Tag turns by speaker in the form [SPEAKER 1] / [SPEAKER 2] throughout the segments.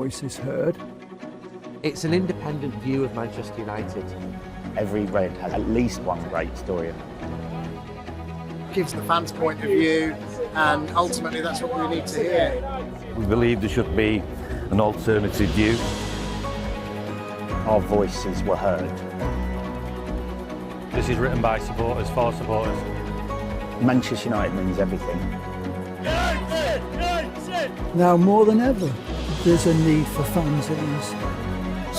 [SPEAKER 1] voices heard.
[SPEAKER 2] It's an independent view of Manchester United.
[SPEAKER 3] Every Red has at least one great story.
[SPEAKER 4] Gives the fans' point of view, and ultimately that's what we need to hear.
[SPEAKER 5] We believe there should be an alternative view.
[SPEAKER 3] Our voices were heard.
[SPEAKER 6] This is written by supporters, for supporters.
[SPEAKER 3] Manchester United means everything.
[SPEAKER 1] Now more than ever, there's a need for fans in this.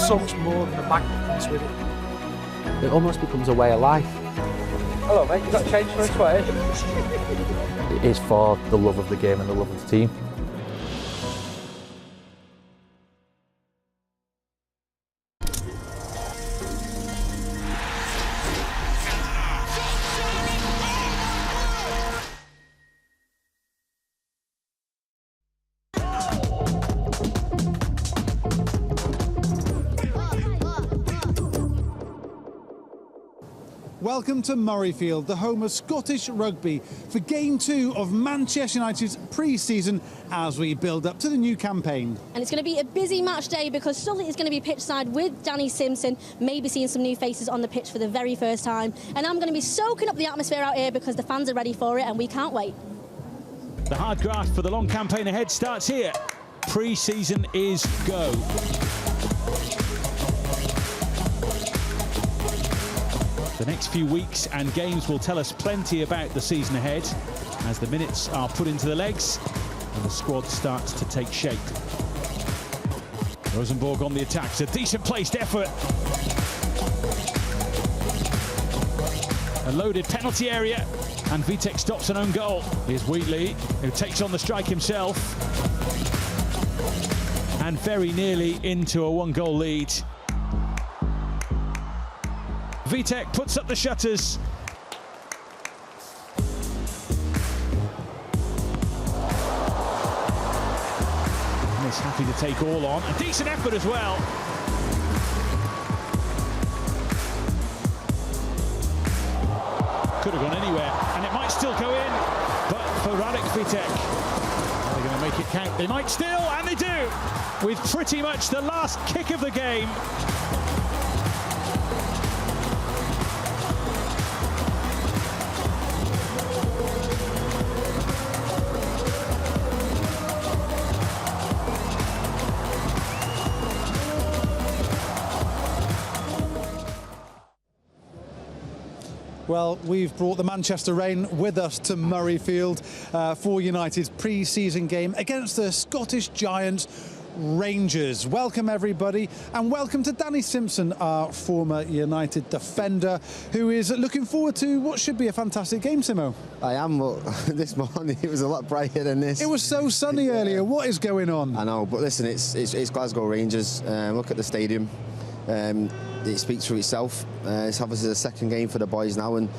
[SPEAKER 4] So much more than the bank that comes with it.
[SPEAKER 2] It almost becomes a way of life.
[SPEAKER 7] Hello mate, you got change for a 20?
[SPEAKER 8] It is for the love of the game and the love of the team.
[SPEAKER 9] Welcome to Murrayfield, the home of Scottish rugby, for Game 2 of Manchester United's pre-season as we build up to the new campaign.
[SPEAKER 10] And it's going to be a busy match day because Sully is going to be pitch side with Danny Simpson, maybe seeing some new faces on the pitch for the very first time. And I'm going to be soaking up the atmosphere out here because the fans are ready for it and we can't wait.
[SPEAKER 11] The hard graft for the long campaign ahead starts here. Pre-season is go. The next few weeks and games will tell us plenty about the season ahead as the minutes are put into the legs and the squad starts to take shape. Rosenborg on the attack. It's a decent placed effort. A loaded penalty area and Vitek stops an own goal. Here's Wheatley who takes on the strike himself and very nearly into a one-goal lead. Vitek puts up the shutters. And he's happy to take all on. A decent effort as well. Could have gone anywhere, and it might still go in. But for Radek Vitek, are they going to make it count? They might still, and they do, with pretty much the last kick of the game.
[SPEAKER 9] Well, we've brought the Manchester Rain with us to Murrayfield for United's pre-season game against the Scottish Giants Rangers. Welcome everybody, and welcome to Danny Simpson, our former United defender, who is looking forward to what should be a fantastic game, Simo.
[SPEAKER 12] I am, but this morning it was a lot brighter than this.
[SPEAKER 9] It was so sunny earlier. What is going on?
[SPEAKER 12] I know, but listen, it's Glasgow Rangers. Look at the stadium. It speaks for itself. It's obviously the second game for the boys now, and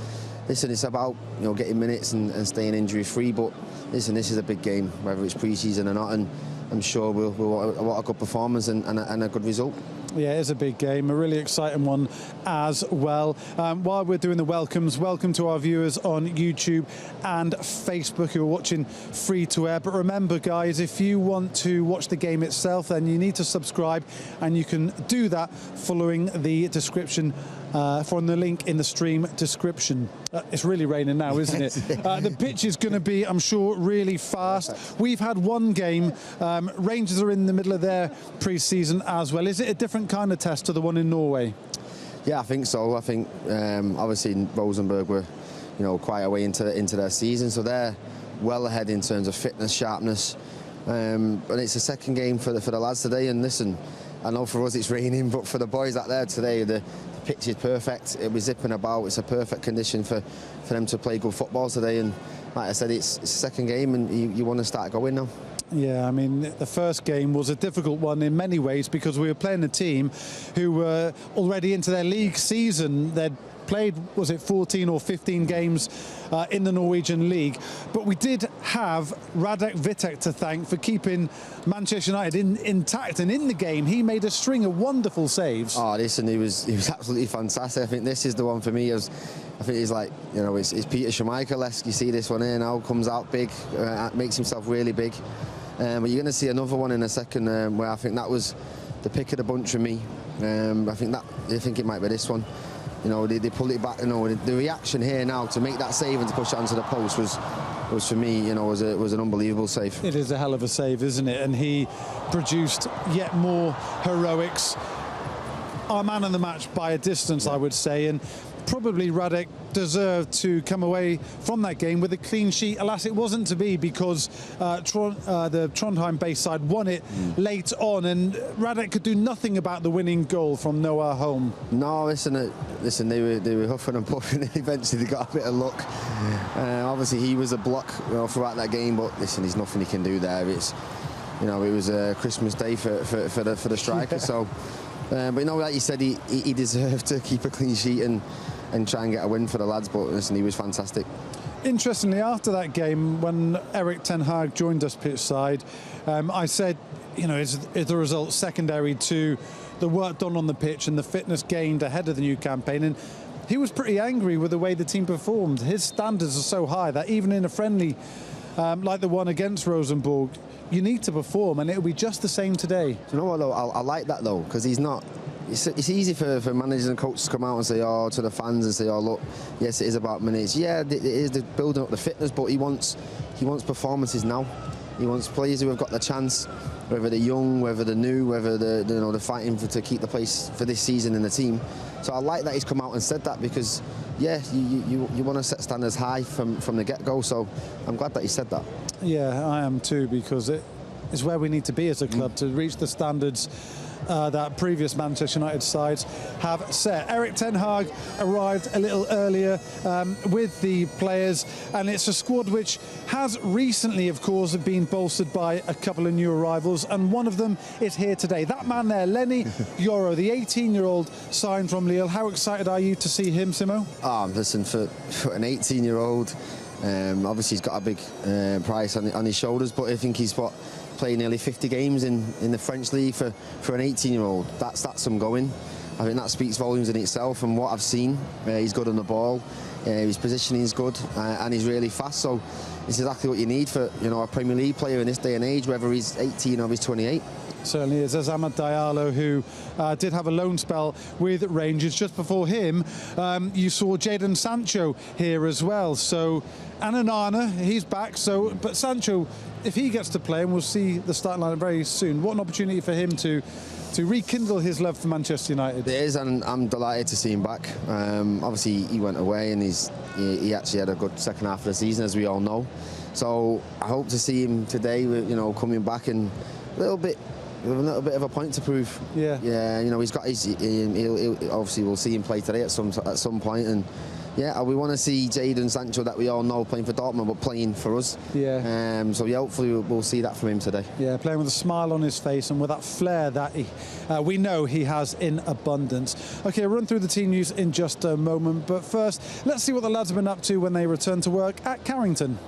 [SPEAKER 12] listen, it's about getting minutes and staying injury free. But listen, this is a big game, whether it's pre-season or not, and I'm sure we'll want a good performance and a good result.
[SPEAKER 9] Yeah, it is a big game, a really exciting one as well. While we're doing the welcomes, welcome to our viewers on YouTube and Facebook who are watching free to air. But remember, guys, if you want to watch the game itself, then you need to subscribe, and you can do that following the description from the link in the stream description. It's really raining now, isn't it? The pitch is going to be, I'm sure, really fast. We've had one game. Rangers are in the middle of their pre-season as well. Is it a different kind of test to the one in Norway?
[SPEAKER 12] Yeah, I think so. I think obviously Rosenborg were quite a way into their season, so they're well ahead in terms of fitness, sharpness. And it's a second game for the lads today. And listen, I know for us it's raining, but for the boys out there today, the pitch is perfect. It was zipping about. It's a perfect condition for them to play good football today. And like I said, it's a second game, and you want to start going now.
[SPEAKER 9] Yeah, I mean, the first game was a difficult one in many ways because we were playing a team who were already into their league season. They'd played, was it 14 or 15 games in the Norwegian League. But we did have Radek Vitek to thank for keeping Manchester United intact and in the game. He made a string of wonderful saves.
[SPEAKER 12] Oh, listen, he was absolutely fantastic. I think this is the one for me. I think he's like, it's Peter Schmeichel-esque. You see this one here now, comes out big, makes himself really big. But you're going to see another one in a second where I think that was the pick of the bunch for me. I think it might be this one. You know, they pulled it back. You know, the reaction here now to make that save and to push it onto the post was for me, you know, was an unbelievable save.
[SPEAKER 9] It is a hell of a save, isn't it? And he produced yet more heroics. Our man of the match by a distance, I would say, and probably Radek deserved to come away from that game with a clean sheet. Alas, it wasn't to be, because the Trondheim-based side won it late on, and Radek could do nothing about the winning goal from Noah Holm.
[SPEAKER 12] No, listen, they were huffing and puffing, and eventually they got a bit of luck. Obviously, he was a block, you know, throughout that game, but listen, there's nothing he can do there. It's, you know, it was a Christmas day for the striker. Yeah. So. But you know, like you said, he deserved to keep a clean sheet and try and get a win for the lads. But listen, he was fantastic.
[SPEAKER 9] Interestingly, after that game, when Erik Ten Hag joined us pitch side, I said, you know, is the result secondary to the work done on the pitch and the fitness gained ahead of the new campaign? And he was pretty angry with the way the team performed. His standards are so high that even in a friendly like the one against Rosenborg, you need to perform, and it'll be just the same today.
[SPEAKER 12] Do you know what, though? I like that, though, because he's not... It's easy for managers and coaches to come out and say, oh, to the fans and say, oh, look, yes, it is about minutes. Yeah, it is building up the fitness, but he wants performances now. He wants players who have got the chance, whether they're young, whether they're new, whether they're fighting to keep the place for this season in the team. So I like that he's come out and said that, because, yeah, you want to set standards high from the get-go. So I'm glad that he said that.
[SPEAKER 9] Yeah, I am too, because it is where we need to be as a club to reach the standards that previous Manchester United sides have set. Erik Ten Hag arrived a little earlier with the players, and it's a squad which has recently, of course, been bolstered by a couple of new arrivals, and one of them is here today. That man there, Lenny Yoro, the 18-year-old signed from Lille. How excited are you to see him, Simo?
[SPEAKER 12] Listen, for an 18-year-old, obviously he's got a big price on his shoulders, but I think he's played nearly 50 games in the French league for an 18-year-old. That's some going. I think that speaks volumes in itself. And what I've seen, he's good on the ball, his positioning is good, and he's really fast. So it's exactly what you need for, you know, a Premier League player in this day and age, whether he's 18 or he's 28.
[SPEAKER 9] Certainly is. There's Amad Diallo, who did have a loan spell with Rangers. Just before him, you saw Jadon Sancho here as well. So, and Onana, he's back. So, but Sancho, if he gets to play, and we'll see the starting line very soon, what an opportunity for him to rekindle his love for Manchester United.
[SPEAKER 12] It is, and I'm delighted to see him back. Obviously, he went away, and he actually had a good second half of the season, as we all know. So I hope to see him today, you know, coming back and a little bit of a point to prove.
[SPEAKER 9] Yeah.
[SPEAKER 12] Yeah, you know, he's got his. He'll obviously, we'll see him play today at some point, and yeah, we want to see Jadon Sancho, that we all know, playing for Dortmund, but playing for us.
[SPEAKER 9] Yeah.
[SPEAKER 12] So yeah, hopefully we'll see that from him today.
[SPEAKER 9] Yeah, playing with a smile on his face and with that flair that we know he has in abundance. Okay, we'll run through the team news in just a moment, but first, let's see what the lads have been up to when they return to work at Carrington.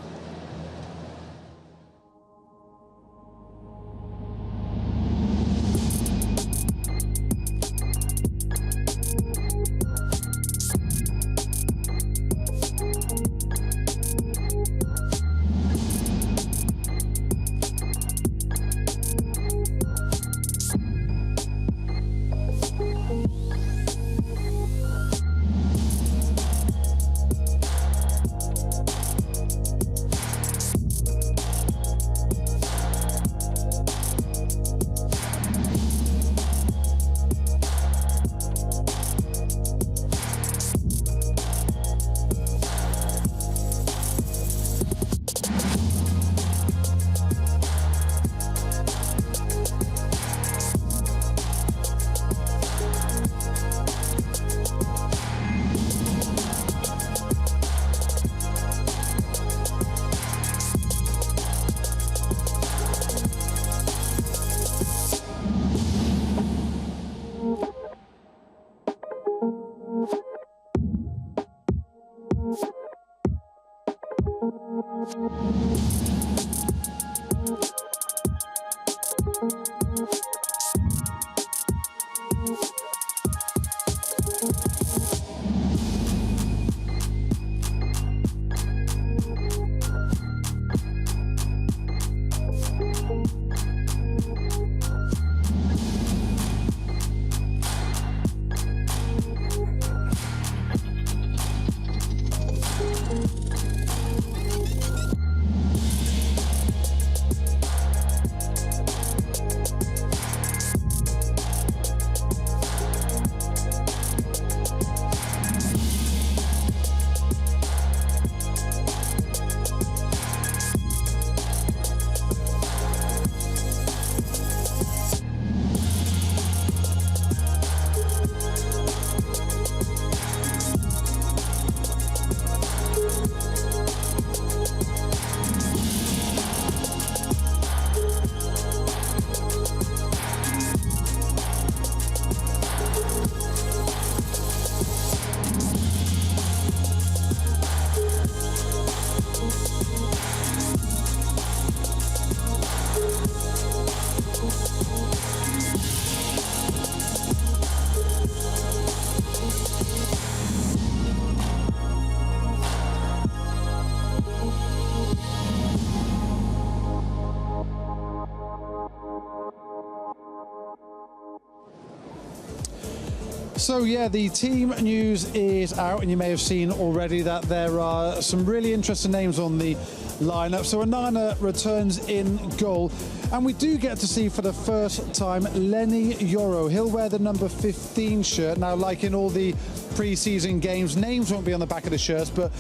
[SPEAKER 9] So yeah, the team news is out, and you may have seen already that there are some really interesting names on the lineup. So Onana returns in goal, and we do get to see for the first time Lenny Yoro. He'll wear the number 15 shirt. Now, like in all the pre-season games, names won't be on the back of the shirts, but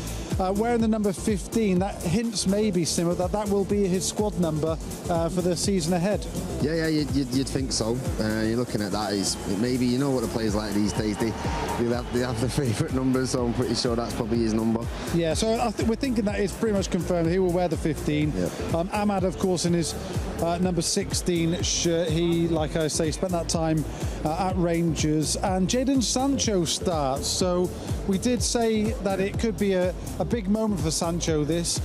[SPEAKER 9] wearing the number 15, that hints maybe, Simo, that will be his squad number for the season ahead.
[SPEAKER 12] Yeah, you'd think so. You're looking at that, is maybe, you know what the players like these days, they have their favourite numbers, so I'm pretty sure that's probably his number.
[SPEAKER 9] Yeah, so we're thinking that it's pretty much confirmed. He will wear the 15.
[SPEAKER 12] Yeah.
[SPEAKER 9] Ahmad, of course, in his number 16 shirt. He, like I say, spent that time at Rangers. And Jadon Sancho starts. So we did say that it could be a big moment for Sancho, this.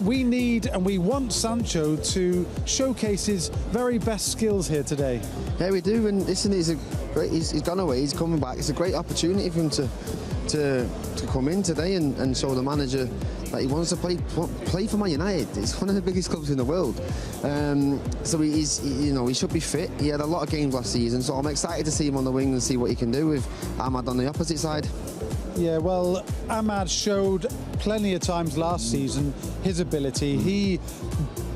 [SPEAKER 9] We need and we want Sancho to showcase his very best skills here today.
[SPEAKER 12] Yeah, we do. And listen, he's gone away, he's coming back. It's a great opportunity for him to come in today and show the manager that he wants to play for Man United. It's one of the biggest clubs in the world. So he should be fit. He had a lot of games last season, so I'm excited to see him on the wing and see what he can do with Ahmad on the opposite side.
[SPEAKER 9] Yeah, well, Ahmad showed plenty of times last season his ability. He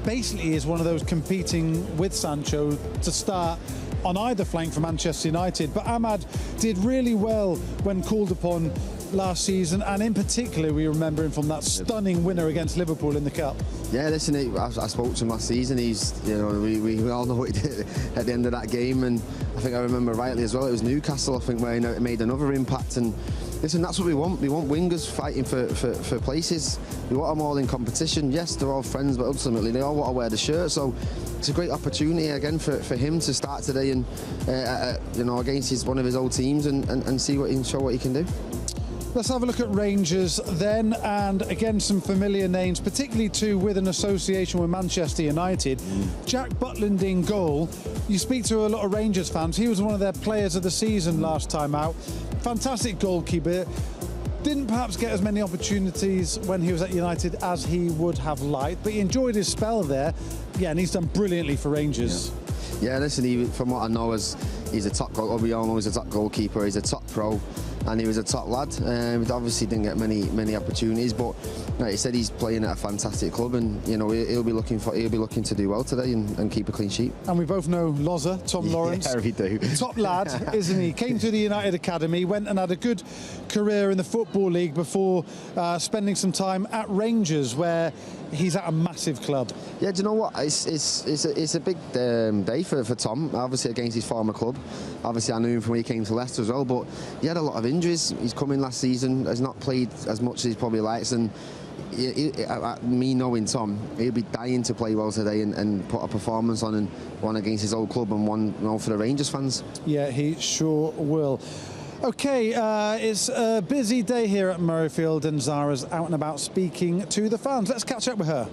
[SPEAKER 9] basically is one of those competing with Sancho to start on either flank for Manchester United. But Ahmad did really well when called upon last season, and in particular we remember him from that stunning winner against Liverpool in the Cup.
[SPEAKER 12] Yeah, listen, I spoke to him last season. He's, we all know what he did at the end of that game, and I think I remember rightly as well, it was Newcastle, I think, where he made another impact. And listen, that's what we want. We want wingers fighting for places. We want them all in competition. Yes, they're all friends, but ultimately they all want to wear the shirt. So it's a great opportunity again for him to start today and against one of his old teams and see what he can show what he can do.
[SPEAKER 9] Let's have a look at Rangers then, and again some familiar names, particularly two with an association with Manchester United. Jack Butland in goal. You speak to a lot of Rangers fans, he was one of their players of the season last time out. Fantastic goalkeeper. Didn't perhaps get as many opportunities when he was at United as he would have liked, but he enjoyed his spell there. Yeah, and he's done brilliantly for Rangers.
[SPEAKER 12] Yeah, listen, from what I know, he's a top goal. We all know he's a top goalkeeper. He's a top pro, and he was a top lad. He obviously didn't get many opportunities, but like he said, he's playing at a fantastic club, and he'll be looking to do well today and keep a clean sheet.
[SPEAKER 9] And we both know Loza, Tom Lawrence.
[SPEAKER 12] Yeah, we do.
[SPEAKER 9] Top lad, isn't he? Came to the United Academy, went and had a good career in the Football League before spending some time at Rangers, where he's at a massive club.
[SPEAKER 12] Yeah, do you know what? It's a big day for Tom, obviously against his former club. Obviously I knew him from when he came to Leicester as well, but he had a lot of injuries. He's come in last season, has not played as much as he probably likes, and me knowing Tom, he'll be dying to play well today and put a performance on, and one against his old club and one for the Rangers fans.
[SPEAKER 9] Yeah, he sure will. Okay, it's a busy day here at Murrayfield, and Zara's out and about speaking to the fans. Let's catch up with her.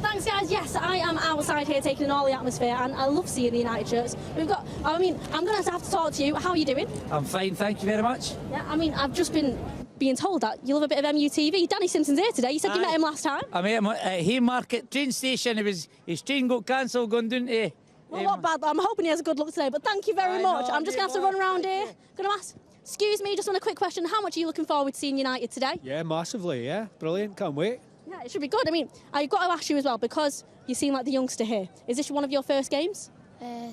[SPEAKER 10] Thanks, guys. Yes, I am outside here taking in all the atmosphere, and I love seeing the United shirts. I'm going to have to talk to you. How are you doing?
[SPEAKER 7] I'm fine, thank you very much.
[SPEAKER 10] Yeah, I've just been being told that you love a bit of MUTV. Danny Simpson's here today. You said you met him last time.
[SPEAKER 7] I met him at Haymarket train station. His train got cancelled going down to...
[SPEAKER 10] Well, not bad. I'm hoping he has a good look today, but thank you very much. I'm just going to have to run around here. Going to ask, excuse me, just on a quick question, how much are you looking forward to seeing United today?
[SPEAKER 13] Yeah, massively, yeah. Brilliant, can't wait.
[SPEAKER 10] Yeah, it should be good. I've got to ask you as well, because you seem like the youngster here. Is this one of your first games?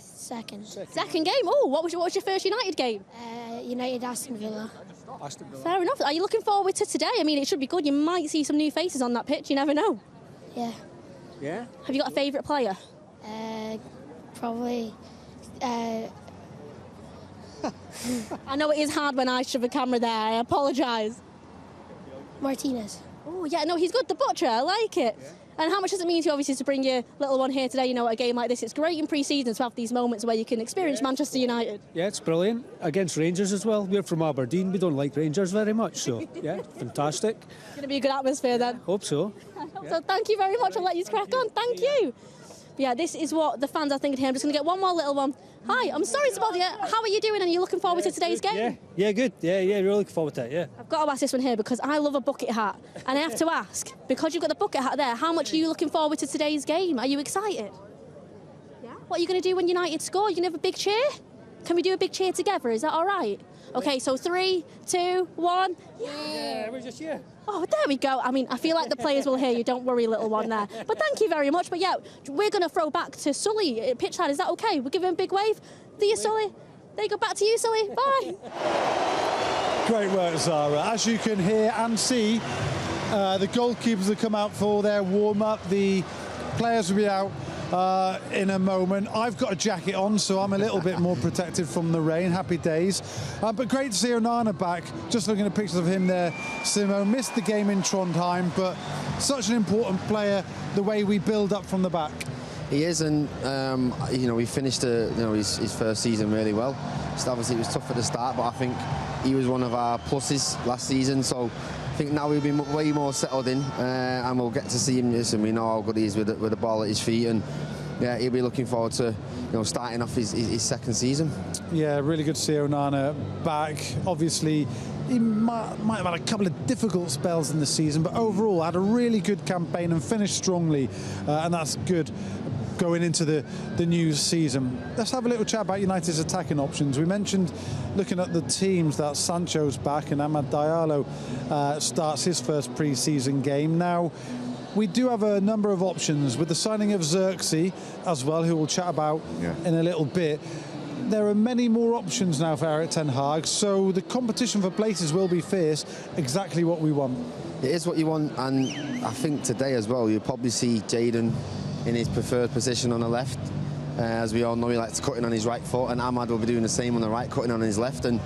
[SPEAKER 14] Second.
[SPEAKER 10] Second game? Oh, what was your first United game?
[SPEAKER 14] United Aston Villa.
[SPEAKER 10] Fair enough. Are you looking forward to today? It should be good. You might see some new faces on that pitch. You never know.
[SPEAKER 14] Yeah.
[SPEAKER 13] Yeah?
[SPEAKER 10] Have you got a favourite player?
[SPEAKER 14] Probably.
[SPEAKER 10] I know it is hard when I shove a camera there. I apologise.
[SPEAKER 14] Martinez.
[SPEAKER 10] Oh, yeah, no, he's good. The Butcher, I like it. Yeah. And how much does it mean to you, obviously, to bring your little one here today, at a game like this? It's great in pre-season to have these moments where you can experience Manchester United.
[SPEAKER 13] Yeah, it's brilliant. Against Rangers as well. We're from Aberdeen. We don't like Rangers very much, so, yeah, fantastic.
[SPEAKER 10] It's going to be a good atmosphere then.
[SPEAKER 13] Hope so.
[SPEAKER 10] I hope so. Thank you very much. I'll let you crack on. Thank you. But yeah, this is what the fans are thinking here. I'm just going to get one more little one. Hi, I'm sorry to bother you. How are you doing? And are you looking forward to today's game?
[SPEAKER 13] Yeah, good. Yeah, really looking forward to it, yeah.
[SPEAKER 10] I've got to ask this one here because I love a bucket hat. And I have to ask, because you've got the bucket hat there, how much are you looking forward to today's game? Are you excited? Yeah. What are you going to do when United score? Are you going to have a big cheer? Can we do a big cheer together? Is that all right? Okay, so 3, 2, 1.
[SPEAKER 13] Yeah, we're just here.
[SPEAKER 10] Oh, there we go. I mean, I feel like the players will hear you. Don't worry, little one there. But thank you very much. But yeah, we're going to throw back to Sully at pitch side. Is that okay? We'll give him a big wave. Do you, Sully? There you go. Back to you, Sully. Bye.
[SPEAKER 9] Great work, Zara. As you can hear and see, the goalkeepers have come out for their warm-up. The players will be out in a moment. I've got a jacket on, so I'm a little bit more protected from the rain. Happy days. But great to see Onana back. Just looking at pictures of him there. Simo missed the game in Trondheim, but such an important player, the way we build up from the back.
[SPEAKER 12] He is, and you know, he finished his first season really well. So obviously it was tough at the start, but I think he was one of our pluses last season. So I think now he'll be way more settled in, and we'll get to see him. And we know how good he is with the ball at his feet, and yeah, he'll be looking forward to starting off his second season.
[SPEAKER 9] Yeah, really good to see Onana back. Obviously, he might have had a couple of difficult spells in the season, but overall had a really good campaign and finished strongly, and that's good going into the new season. Let's have a little chat about United's attacking options. We mentioned, looking at the teams, that Sancho's back and Amad Diallo starts his first pre-season game. Now, we do have a number of options with the signing of Zirkzee as well, who we'll chat about in a little bit. There are many more options now for Erik ten Hag, so the competition for places will be fierce. Exactly what we want.
[SPEAKER 12] It is what you want, and I think today as well, you'll probably see Jayden in his preferred position on the left. As we all know, he likes cutting on his right foot, and Amad will be doing the same on the right, cutting on his left. And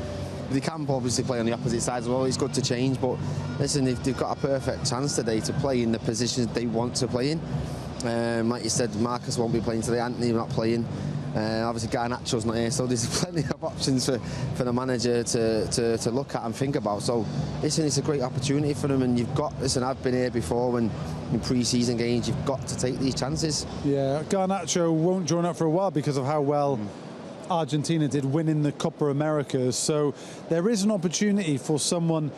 [SPEAKER 12] they can obviously play on the opposite side as well. It's good to change, but listen, they've got a perfect chance today to play in the positions they want to play in. Like you said, Marcus won't be playing today, Anthony not playing. Obviously Garnacho's not here, so there's plenty of options for the manager to look at and think about. So listen, it's a great opportunity for them, and you've got, listen, I've been here before when in pre-season games, you've got to take these chances.
[SPEAKER 9] Yeah, Garnacho won't join up for a while because of how well Argentina did winning the Copa Americas. So there is an opportunity for someone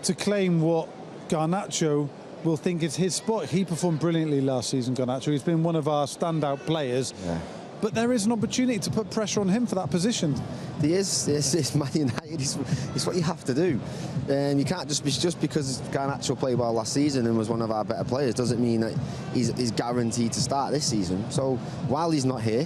[SPEAKER 9] to claim what Garnacho will think is his spot. He performed brilliantly last season, Garnacho. He's been one of our standout players. Yeah. But there is an opportunity to put pressure on him for that position.
[SPEAKER 12] There is. It's Man United. It's what you have to do. You can't just because Garnacho played well last season and was one of our better players doesn't mean that he's guaranteed to start this season. So while he's not here,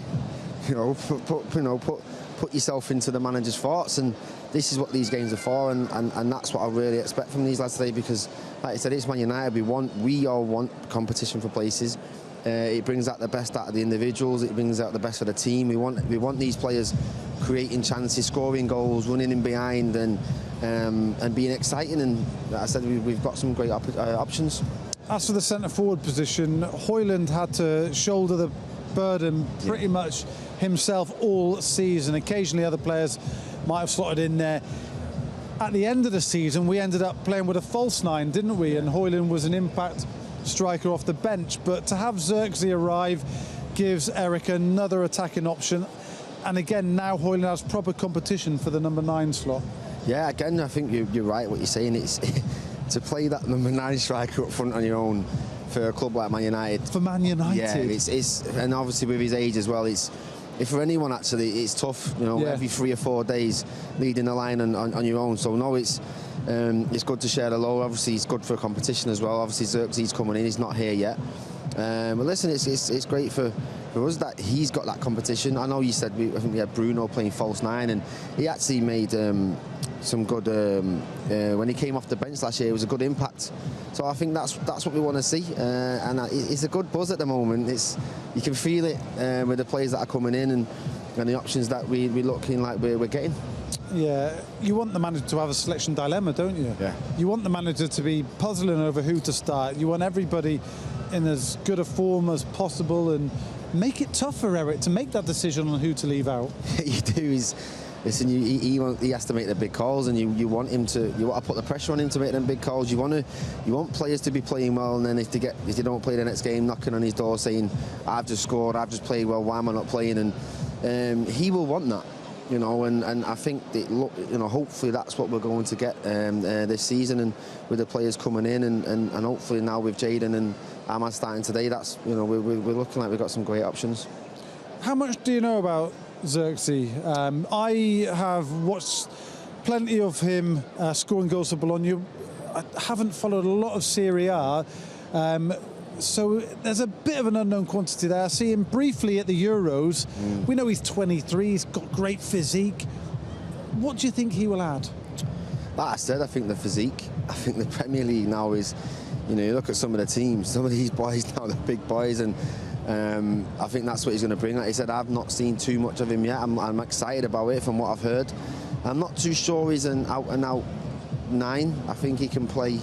[SPEAKER 12] put yourself into the manager's thoughts, and this is what these games are for, and that's what I really expect from these lads today, because like I said, it's Man United. We all want competition for places. It brings out the best out of the individuals. It brings out the best of the team. We want these players creating chances, scoring goals, running in behind, and being exciting. And like I said, we've got some great options.
[SPEAKER 9] As for the centre forward position, Højlund had to shoulder the burden pretty much himself all season. Occasionally other players might have slotted in there. At the end of the season, we ended up playing with a false nine, didn't we? And Højlund was an impact striker off the bench, but to have Zirkzee arrive gives Erik another attacking option, and again now Højlund has proper competition for the number 9 slot.
[SPEAKER 12] Yeah, again, I think you're right what you're saying. It's to play that number 9 striker up front on your own for a club like Man United.
[SPEAKER 9] For Man United,
[SPEAKER 12] yeah, it's and obviously with his age as well, if for anyone actually, it's tough. Every 3 or 4 days leading the line on your own. So no, it's good to share the load. Obviously, it's good for a competition as well. Obviously, Zirkzee's coming in. He's not here yet. But listen, it's great for us that he's got that competition. I know you said I think we had Bruno playing false 9, and he actually made some good when he came off the bench last year. It was a good impact. So I think that's what we want to see, and it's a good buzz at the moment. You can feel it with the players that are coming in and the options that we're looking like we're getting.
[SPEAKER 9] Yeah, you want the manager to have a selection dilemma, don't you?
[SPEAKER 12] Yeah.
[SPEAKER 9] You want the manager to be puzzling over who to start. You want everybody in as good a form as possible, and make it tough for Erik to make that decision on who to leave out.
[SPEAKER 12] You do. Listen, he has to make the big calls, and you want to put the pressure on him to make them big calls. You want players to be playing well, and then if they don't play the next game, knocking on his door saying, "I've just scored, I've just played well, why am I not playing?" And he will want that. And I think hopefully that's what we're going to get this season, and with the players coming in, and hopefully now with Jayden and Amad starting today, that's we're looking like we've got some great options.
[SPEAKER 9] How much do you know about Zirkzee. I have watched plenty of him scoring goals for Bologna. I haven't followed a lot of Serie A, so there's a bit of an unknown quantity there. I see him briefly at the Euros. We know he's 23, he's got great physique. What do you think he will add?
[SPEAKER 12] Like I said, I think the physique. I think the Premier League now is, you know, you look at some of the teams, some of these boys now, the big boys, and I think that's what he's going to bring. Like I said, I've not seen too much of him yet. I'm excited about it from what I've heard. I'm not too sure he's an out-and-out 9. I think he can play, you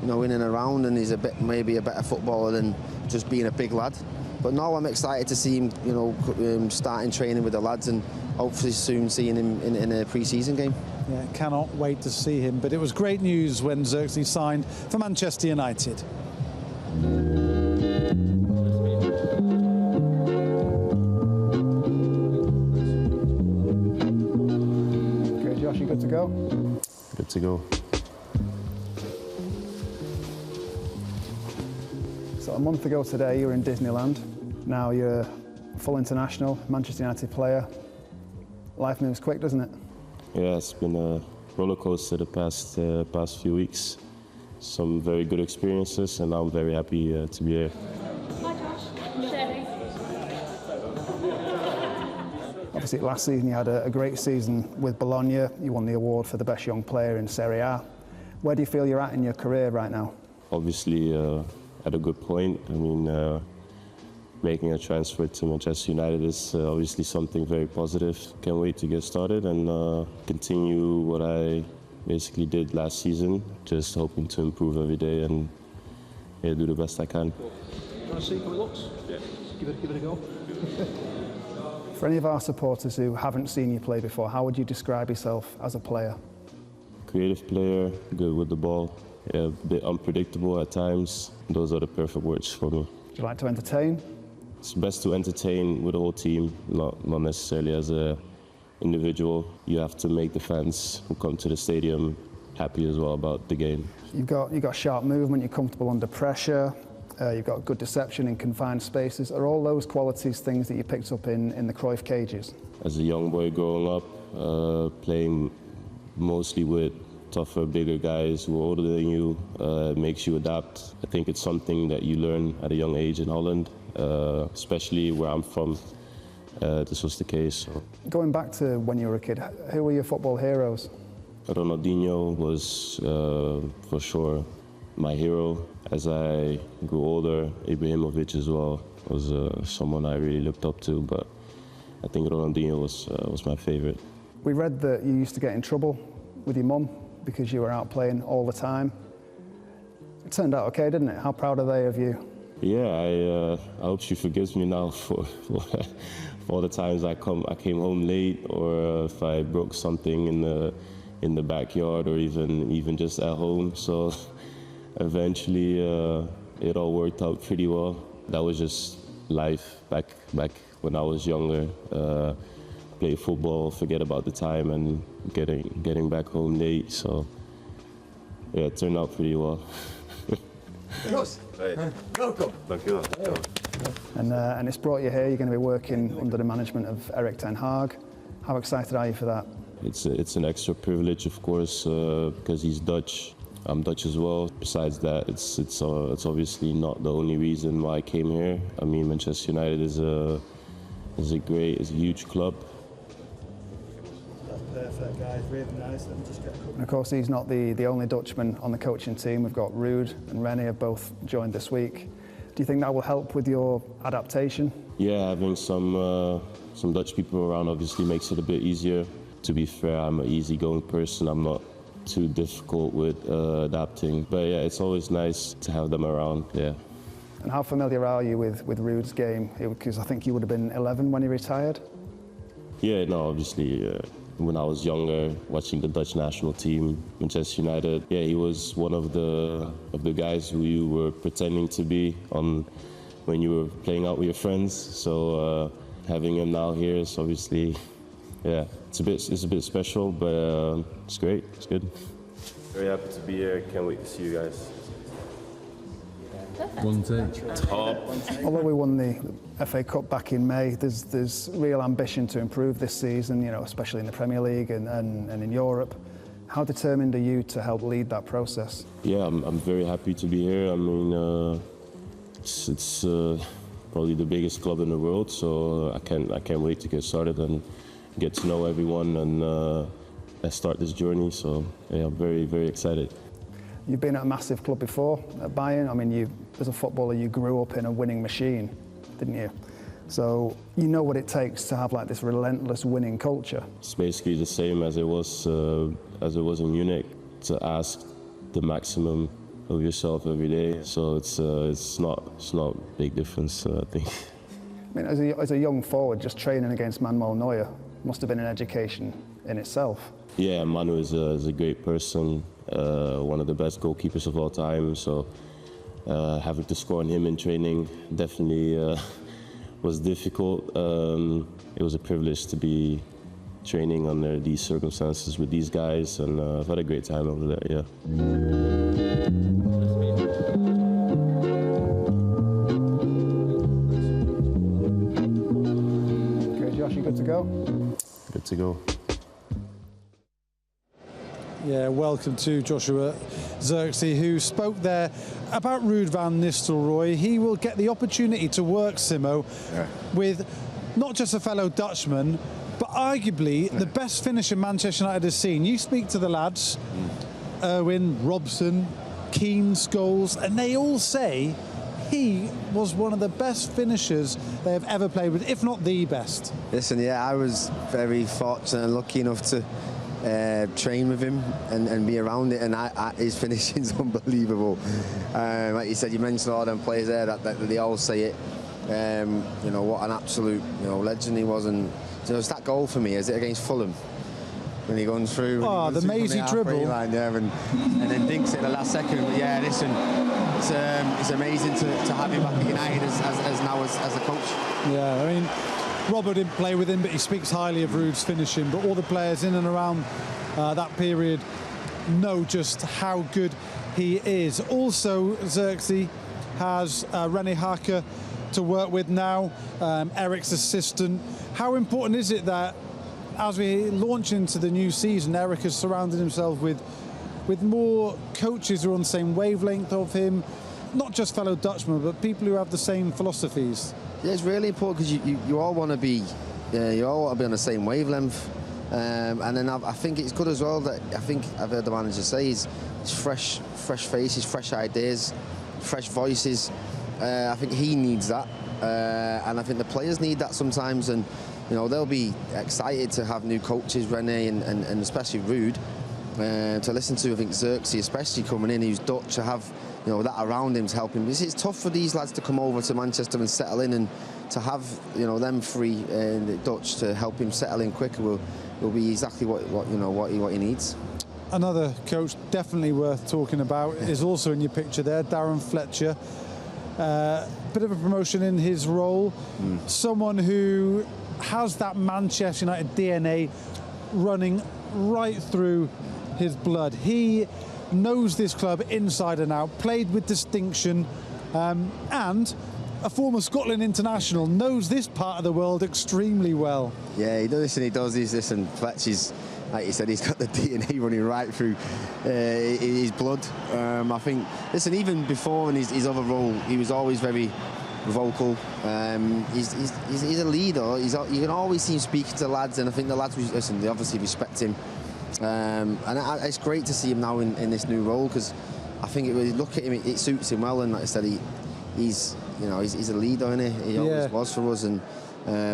[SPEAKER 12] know, in and around, and he's maybe a better footballer than just being a big lad. But now I'm excited to see him, you know, starting training with the lads, and hopefully soon seeing him in a pre-season game.
[SPEAKER 9] Yeah, cannot wait to see him. But it was great news when Zirkzee signed for Manchester United.
[SPEAKER 15] Okay, Josh, you good to go?
[SPEAKER 16] Good to go.
[SPEAKER 15] So a month ago today, you were in Disneyland. Now you're a full international, Manchester United player. Life moves quick, doesn't it?
[SPEAKER 16] Yeah, it's been a roller coaster the past few weeks. Some very good experiences, and I'm very happy to be here.
[SPEAKER 14] Hi, Josh. Sherry.
[SPEAKER 15] Obviously, last season you had a great season with Bologna. You won the award for the best young player in Serie A. Where do you feel you're at in your career right now?
[SPEAKER 16] Obviously, at a good point. I mean, making a transfer to Manchester United is obviously something very positive. Can't wait to get started and continue what I basically did last season. Just hoping to improve every day and do the best I can.
[SPEAKER 17] Can I see how it looks? Yeah. Give it a go.
[SPEAKER 15] For any of our supporters who haven't seen you play before, how would you describe yourself as a player?
[SPEAKER 16] Creative player, good with the ball, a bit unpredictable at times. Those are the perfect words for me.
[SPEAKER 15] Do you like to entertain?
[SPEAKER 16] It's best to entertain with the whole team, not necessarily as an individual. You have to make the fans who come to the stadium happy as well about the game.
[SPEAKER 15] You've got sharp movement, you're comfortable under pressure, you've got good deception in confined spaces. Are all those qualities things that you picked up in the Cruyff cages?
[SPEAKER 16] As a young boy growing up, playing mostly with tougher, bigger guys who are older than you, makes you adapt. I think it's something that you learn at a young age in Holland. Especially where I'm from, this was the case. So.
[SPEAKER 15] Going back to when you were a kid, who were your football heroes?
[SPEAKER 16] Ronaldinho was for sure my hero. As I grew older, Ibrahimovic as well was someone I really looked up to, but I think Ronaldinho was my favorite.
[SPEAKER 15] We read that you used to get in trouble with your mum because you were out playing all the time. It turned out okay, didn't it? How proud are they of you?
[SPEAKER 16] Yeah, I hope she forgives me now for all the times I came home late, or if I broke something in the backyard, or even just at home. So eventually it all worked out pretty well. That was just life back when I was younger. Play football, forget about the time, and getting back home late. So yeah, it turned out pretty well.
[SPEAKER 17] Welcome.
[SPEAKER 16] Thank you.
[SPEAKER 15] And it's brought you here. You're going to be working under the management of Erik Ten Hag. How excited are you for that?
[SPEAKER 16] It's an extra privilege, of course, because he's Dutch. I'm Dutch as well. Besides that, it's obviously not the only reason why I came here. I mean, Manchester United is a huge club.
[SPEAKER 15] Perfect, guys. Really nice. And of course, he's not the only Dutchman on the coaching team. We've got Ruud and René have both joined this week. Do you think that will help with your adaptation? Yeah,
[SPEAKER 16] having some Dutch people around obviously makes it a bit easier. To be fair, I'm an easygoing person. I'm not too difficult with adapting. But yeah, it's always nice to have them around. Yeah.
[SPEAKER 15] And how familiar are you with Ruud's game? Because I think you would have been 11 when he retired.
[SPEAKER 16] Yeah, no, obviously. When I was younger, watching the Dutch national team, Manchester United, yeah, he was one of the guys who you were pretending to be when you were playing out with your friends. So having him now here is obviously, yeah, it's a bit special, but it's great. It's good. Very happy to be here. Can't wait to see you guys.
[SPEAKER 18] One take.
[SPEAKER 16] Top.
[SPEAKER 15] Although we won the FA Cup back in May, there's real ambition to improve this season, you know, especially in the Premier League and in Europe. How determined are you to help lead that process?
[SPEAKER 16] Yeah, I'm very happy to be here. I mean, it's probably the biggest club in the world, so I can't wait to get started and get to know everyone and start this journey. So yeah, I'm very, very excited.
[SPEAKER 15] You've been at a massive club before, at Bayern. I mean, you, as a footballer, you grew up in a winning machine, didn't you? So you know what it takes to have like this relentless winning culture.
[SPEAKER 16] It's basically the same as it was in Munich, to ask the maximum of yourself every day. So it's not a big difference, I think.
[SPEAKER 15] I mean, as a young forward, just training against Manuel Neuer must have been an education in itself.
[SPEAKER 16] Yeah, Manu is a great person, one of the best goalkeepers of all time. So having to score on him in training definitely was difficult. It was a privilege to be training under these circumstances with these guys, and I've had a great time over there, yeah.
[SPEAKER 15] Okay, Josh, you good to go?
[SPEAKER 16] Good to go.
[SPEAKER 9] Yeah, welcome to Joshua Zirkzee, who spoke there about Ruud van Nistelrooy. He will get the opportunity to work, Simo, with not just a fellow Dutchman, but arguably the best finisher Manchester United has seen. You speak to the lads, Irwin, Robson, Keane, Scholes, and they all say he was one of the best finishers they have ever played with, if not the best.
[SPEAKER 12] Listen, yeah, I was very fortunate and lucky enough to train with him and be around it, and his finishing's unbelievable. Like you said, you mentioned all them players there that they all say it. You know, what an absolute legend he was, and it's that goal for me. Is it against Fulham when he goes through?
[SPEAKER 9] Oh, the mazy dribble!
[SPEAKER 12] Line, yeah, and then dinks it at the last second. But yeah, listen, it's amazing to have him back at United as a coach.
[SPEAKER 9] Yeah, I mean, Robert didn't play with him, but he speaks highly of Ruud's finishing. But all the players in and around that period know just how good he is. Also, Zirkzee has René Hake to work with now, Erik's assistant. How important is it that as we launch into the new season, Erik has surrounded himself with more coaches who are on the same wavelength of him, not just fellow Dutchmen, but people who have the same philosophies?
[SPEAKER 12] Yeah, it's really important because you all want to be, you all want to be on the same wavelength, and then I think it's good as well that I think I've heard the manager say it's fresh faces, fresh ideas, fresh voices. I think he needs that, and I think the players need that sometimes, and they'll be excited to have new coaches, René and especially Ruud, to listen to. I think Zirkzee, especially coming in, who's Dutch, to have that around him to help him. It's tough for these lads to come over to Manchester and settle in, and to have them free Dutch to help him settle in quicker will be exactly what he needs.
[SPEAKER 9] Another coach definitely worth talking about is also in your picture there, Darren Fletcher. Bit of a promotion in his role. Someone who has that Manchester United DNA running right through his blood. He knows this club inside and out, played with distinction, and a former Scotland international, knows this part of the world extremely well.
[SPEAKER 12] Yeah, he does this, and Fletcher's, like you said, he's got the DNA running right through his blood. I think, listen, even before in his other role, he was always very vocal. He's a leader. You can always see him speaking to the lads, and I think the lads, listen, they obviously respect him. And it's great to see him now in this new role, because I think look at him, it suits him well. And like I said, he's a leader, isn't he? He always was for us, and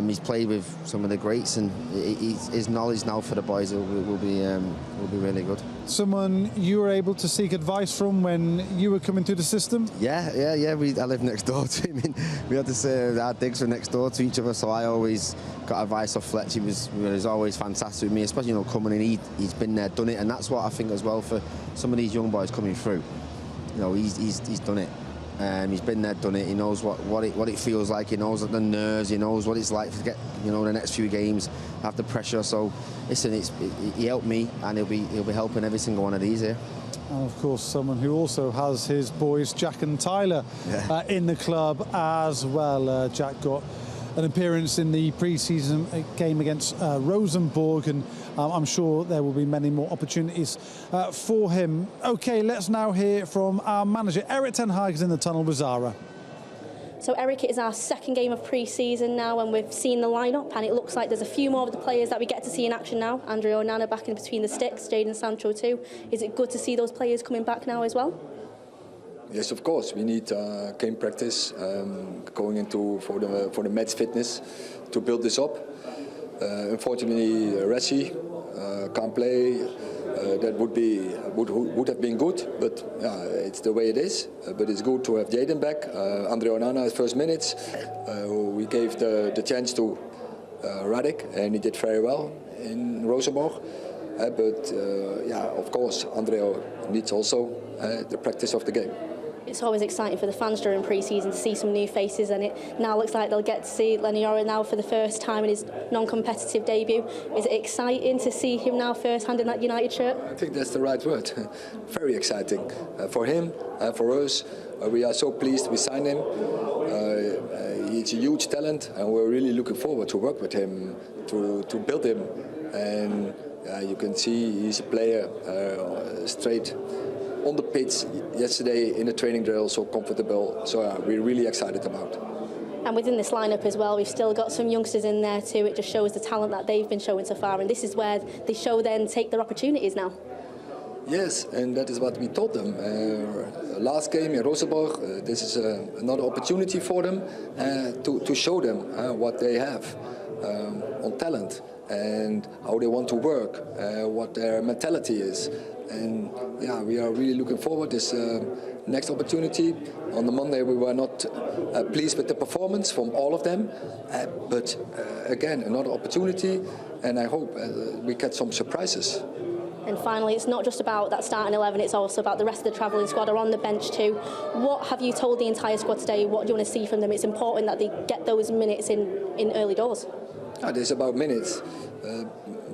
[SPEAKER 12] he's played with some of the greats, and his knowledge now for the boys will be really good.
[SPEAKER 9] Someone you were able to seek advice from when you were coming through the system?
[SPEAKER 12] Yeah. I live next door to him. We had to say our digs were next door to each other, so I always got advice off Fletch. He was always fantastic with me, especially coming in. He's been there, done it, and that's what I think as well for some of these young boys coming through. He's done it. He's been there, done it. He knows what it feels like. He knows the nerves. He knows what it's like to get, you know, the next few games, have the pressure. So, listen, he helped me, and he'll be helping every single one of these here.
[SPEAKER 9] And of course, someone who also has his boys, Jack and Tyler, in the club as well. Jack got an appearance in the pre-season game against Rosenborg, and I'm sure there will be many more opportunities for him. Okay, let's now hear from our manager. Erik Ten Hag is in the tunnel with Zara.
[SPEAKER 10] So Erik, it is our second game of pre-season now, and we've seen the lineup, and it looks like there's a few more of the players that we get to see in action now. Andre Onana back in between the sticks, Jadon Sancho too. Is it good to see those players coming back now as well?
[SPEAKER 18] Yes, of course. We need game practice going into for the match fitness to build this up. Unfortunately, Zirkzee can't play. That would have been good, but it's the way it is. But it's good to have Jadon back. Andre Onana's first minutes. We gave the chance to Radic, and he did very well in Rosenborg. But of course, Andre needs also the practice of the game.
[SPEAKER 10] It's always exciting for the fans during pre-season to see some new faces, and it now looks like they'll get to see Lenny Yora now for the first time in his non-competitive debut. Is it exciting to see him now first-hand in that United shirt?
[SPEAKER 18] I think that's the right word. Very exciting for him and for us. We are so pleased we signed him. He's a huge talent, and we're really looking forward to work with him, to build him. And you can see he's a player straight on the pitch yesterday in the training drill, so comfortable. So we're really excited about.
[SPEAKER 10] And within this lineup as well, we've still got some youngsters in there too. It just shows the talent that they've been showing so far, and this is where they show then take their opportunities now.
[SPEAKER 18] Yes, and that is what we told them. Last game in Rosenborg, this is another opportunity for them to show them what they have on talent and how they want to work, what their mentality is. And we are really looking forward to this next opportunity. On the Monday we were not pleased with the performance from all of them, but again another opportunity, and I hope we get some surprises.
[SPEAKER 10] And finally, it's not just about that starting 11, it's also about the rest of the travelling squad are on the bench too. What have you told the entire squad today? What do you want to see from them? It's important that they get those minutes in early doors.
[SPEAKER 18] It's about minutes.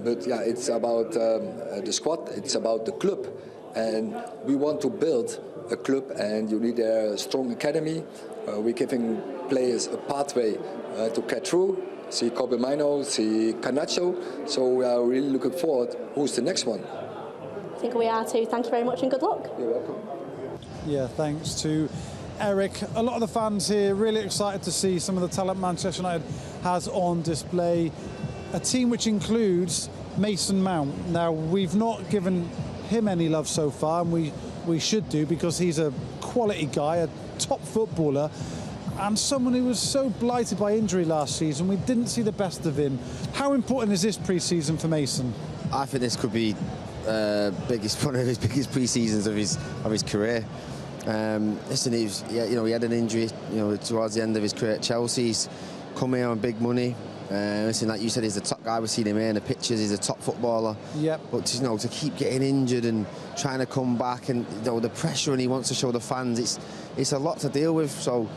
[SPEAKER 18] But it's about the squad, it's about the club, and we want to build a club, and you need a strong academy. We're giving players a pathway to get through. See Kobe Mino, see Canacho, so we are really looking forward who's the next one.
[SPEAKER 10] I think we are too. Thank you very much and good luck.
[SPEAKER 18] You're welcome.
[SPEAKER 9] Yeah, thanks to Erik. A lot of the fans here really excited to see some of the talent Manchester United has on display. A team which includes Mason Mount. Now, we've not given him any love so far, and we should do, because he's a quality guy, a top footballer, and someone who was so blighted by injury last season. We didn't see the best of him. How important is this pre-season for Mason?
[SPEAKER 12] I think this could be one of his biggest pre-seasons of his career. Listen, he had an injury, towards the end of his career at Chelsea. He's come here on big money. Listen, like you said, he's the top guy. We've seen him here in the pictures. He's a top footballer.
[SPEAKER 9] Yep.
[SPEAKER 12] But to keep getting injured and trying to come back, and the pressure, and he wants to show the fans, it's a lot to deal with. So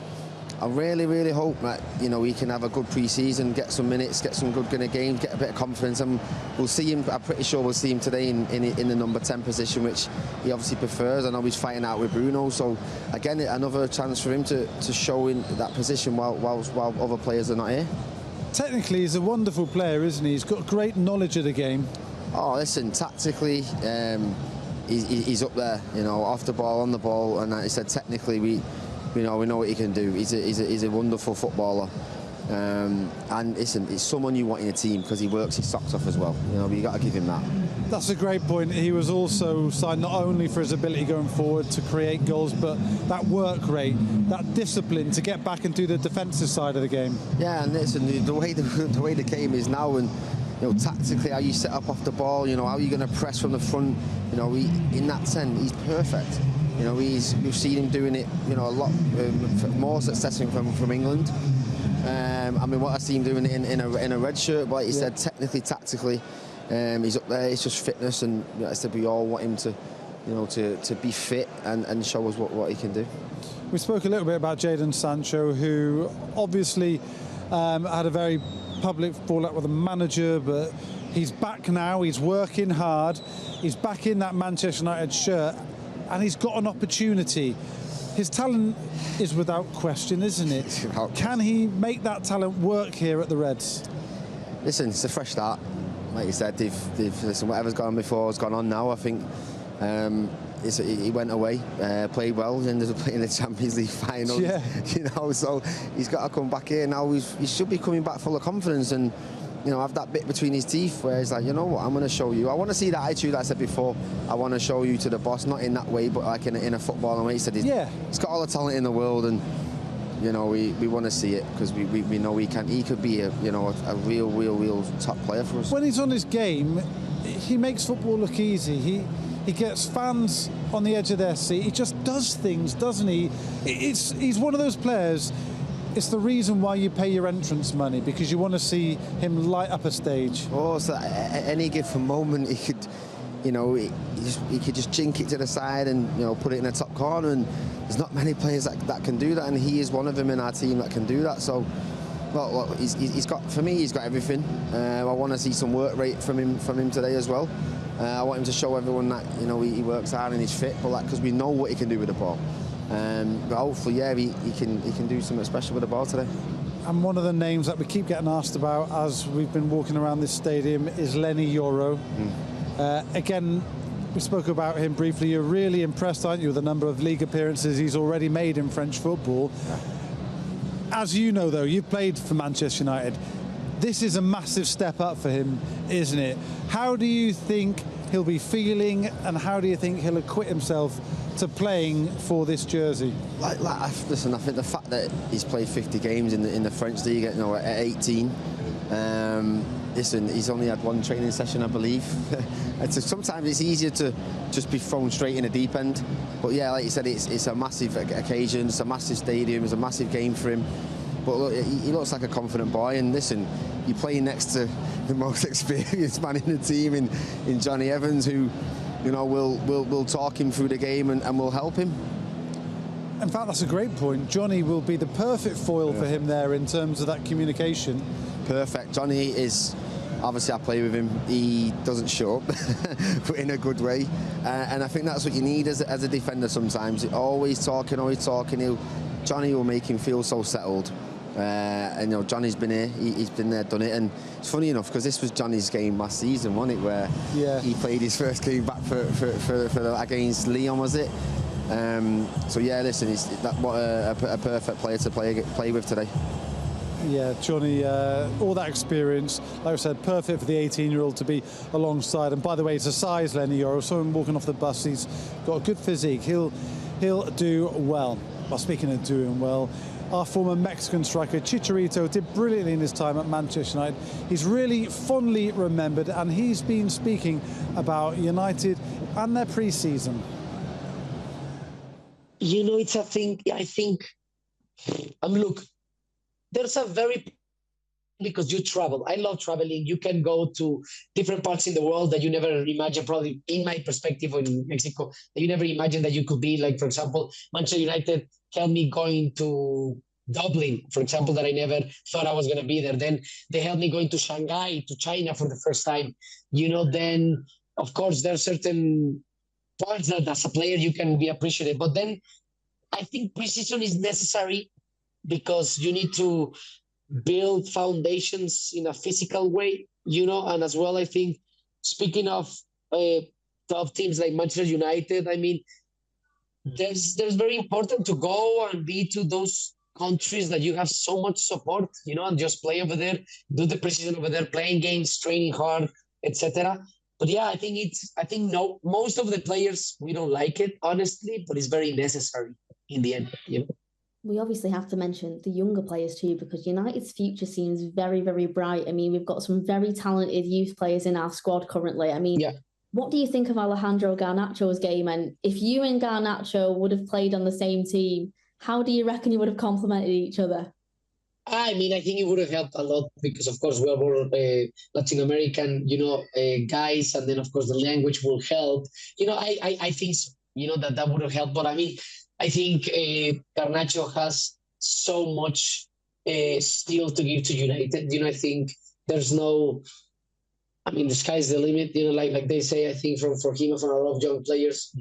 [SPEAKER 12] I really, really hope that he can have a good pre-season, get some minutes, get some good games, get a bit of confidence, and we'll see him. I'm pretty sure we'll see him today in the number 10 position, which he obviously prefers. I know he's fighting out with Bruno, so again another chance for him to show in that position while other players are not here.
[SPEAKER 9] Technically, he's a wonderful player, isn't he? He's got great knowledge of the game.
[SPEAKER 12] Oh, listen, tactically, he's up there. Off the ball, on the ball, and like I said, technically, we know what he can do. He's a wonderful footballer, and listen, it's someone you want in a team because he works his socks off as well. You got to give him that.
[SPEAKER 9] That's a great point. He was also signed not only for his ability going forward to create goals, but that work rate, that discipline to get back and do the defensive side of the game.
[SPEAKER 12] Yeah, and listen, the way the game is now, and tactically how you set up off the ball, how you're going to press from the front. In that sense, he's perfect. We've seen him doing it, a lot more successful from England. What I see him doing in a red shirt, but like you said, technically, tactically, he's up there. It's just fitness, and like I said, we all want him to be fit and show us what he can do.
[SPEAKER 9] We spoke a little bit about Jadon Sancho, who obviously had a very public fallout with the manager, but he's back now, he's working hard, he's back in that Manchester United shirt, and he's got an opportunity. His talent is without question, isn't it? Can he make that talent work here at the Reds?
[SPEAKER 12] Listen, it's a fresh start. Like you said, listen, whatever's gone on before has gone on now. I think he went away, played well, ended up playing the Champions League final.
[SPEAKER 9] Yeah.
[SPEAKER 12] So he's got to come back here now. He should be coming back full of confidence and have that bit between his teeth where he's like, you know what, I'm going to show you. I want to see that attitude I said before. I want to show you to the boss, not in that way, but like in a footballing way. He said he's got all the talent in the world, and we want to see it because we know he could be a real top player for us.
[SPEAKER 9] When he's on his game, he makes football look easy. He gets fans on the edge of their seat. He just does things, doesn't he? He's one of those players. It's the reason why you pay your entrance money, because you want to see him light up a stage.
[SPEAKER 12] Oh, so at any given moment, he could, he could just jink it to the side and put it in the top corner. And there's not many players that can do that, and he is one of them in our team that can do that. So, look, he's got, for me, he's got everything. I want to see some work rate from him today as well. I want him to show everyone that he works hard and he's fit, but because we know what he can do with the ball. But hopefully, he can do something special with the ball today.
[SPEAKER 9] And one of the names that we keep getting asked about as we've been walking around this stadium is Lenny Yoro. Again, we spoke about him briefly. You're really impressed, aren't you, with the number of league appearances he's already made in French football. As you know, though, you've played for Manchester United. This is a massive step up for him, isn't it? How do you think he'll be feeling, and how do you think he'll acquit himself to playing for this jersey?
[SPEAKER 12] Listen, I think the fact that he's played 50 games in the French league at 18, listen, he's only had one training session, I believe. And so sometimes it's easier to just be thrown straight in the deep end. But yeah, like you said, it's a massive occasion, it's a massive stadium, it's a massive game for him. But look, he looks like a confident boy, and listen, you play next to the most experienced man in the team in Johnny Evans, who will talk him through the game and will help him.
[SPEAKER 9] In fact, that's a great point. Johnny will be the perfect foil for him there in terms of that communication.
[SPEAKER 12] Perfect. Johnny is, obviously I play with him, he doesn't show up, but in a good way. And I think that's what you need as a defender sometimes. Always talking. Johnny will make him feel so settled. And Johnny's been here, he's been there, done it, and it's funny enough because this was Johnny's game last season, wasn't it, where he played his first game back for against Lyon, was it? So yeah, listen, what a perfect player to play with today.
[SPEAKER 9] Yeah, Johnny, all that experience, like I said, perfect for the 18-year-old to be alongside. And by the way, it's a size, Lenny Yoro. So him walking off the bus, he's got a good physique. He'll do well. Well, speaking of doing well, our former Mexican striker Chicharito did brilliantly in his time at Manchester United. He's really fondly remembered, and he's been speaking about United and their pre-season.
[SPEAKER 19] It's a thing. I think. Look, there's a very, because you travel. I love traveling. You can go to different parts in the world that you never imagined. Probably, in my perspective, in Mexico, that you never imagined that you could be. Like, for example, Manchester United helped me going to Dublin, for example, that I never thought I was going to be there. Then they helped me going to Shanghai, to China for the first time. Then, of course, there are certain parts that as a player you can be appreciated. But then I think pre-season is necessary because you need to build foundations in a physical way, and as well, I think, speaking of top teams like Manchester United, I mean, there's very important to go and be to those countries that you have so much support, and just play over there, do the preseason over there, playing games, training hard, etc. But yeah, I think most of the players, we don't like it, honestly, but it's very necessary in the end,
[SPEAKER 10] We obviously have to mention the younger players too, because United's future seems very, very bright. I mean, we've got some very talented youth players in our squad currently. I mean, what do you think of Alejandro Garnacho's game? And if you and Garnacho would have played on the same team, how do you reckon you would have complemented each other?
[SPEAKER 19] I mean, I think it would have helped a lot because, of course, we are more Latin American, guys, and then, of course, the language will help. I think, that would have helped. But I mean, I think Garnacho has so much still to give to United. I think there's no. I mean, the sky's the limit. Like they say. I think for him and for a lot of young players.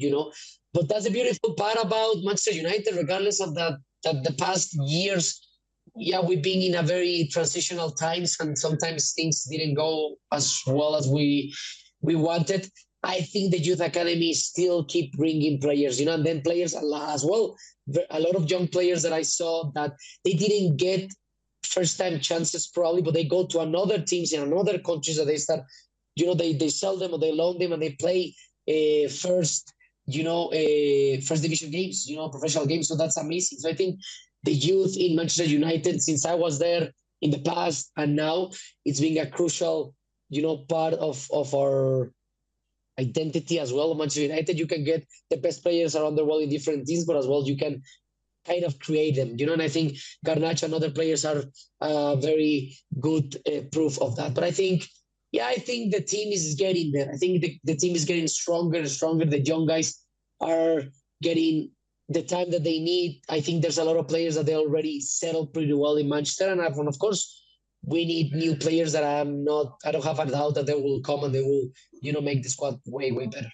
[SPEAKER 19] But that's the beautiful part about Manchester United, regardless of that the past years. Yeah, we've been in a very transitional times, and sometimes things didn't go as well as we wanted. I think the youth academy still keep bringing players, and then players as well. A lot of young players that I saw that they didn't get first-time chances probably, but they go to another teams in another countries that they start, they sell them or they loan them and they play first division games, professional games. So that's amazing. So I think the youth in Manchester United, since I was there in the past and now, it's been a crucial, part of our identity as well. Manchester United, you can get the best players around the world in different teams, but as well you can kind of create them, and I think Garnacho and other players are very good proof of that. But I think the team is getting there. I think the team is getting stronger and stronger. The young guys are getting the time that they need. I think there's a lot of players that they already settled pretty well in Manchester, and of course we need new players that I don't have a doubt that they will come and they will, make the squad way, way better.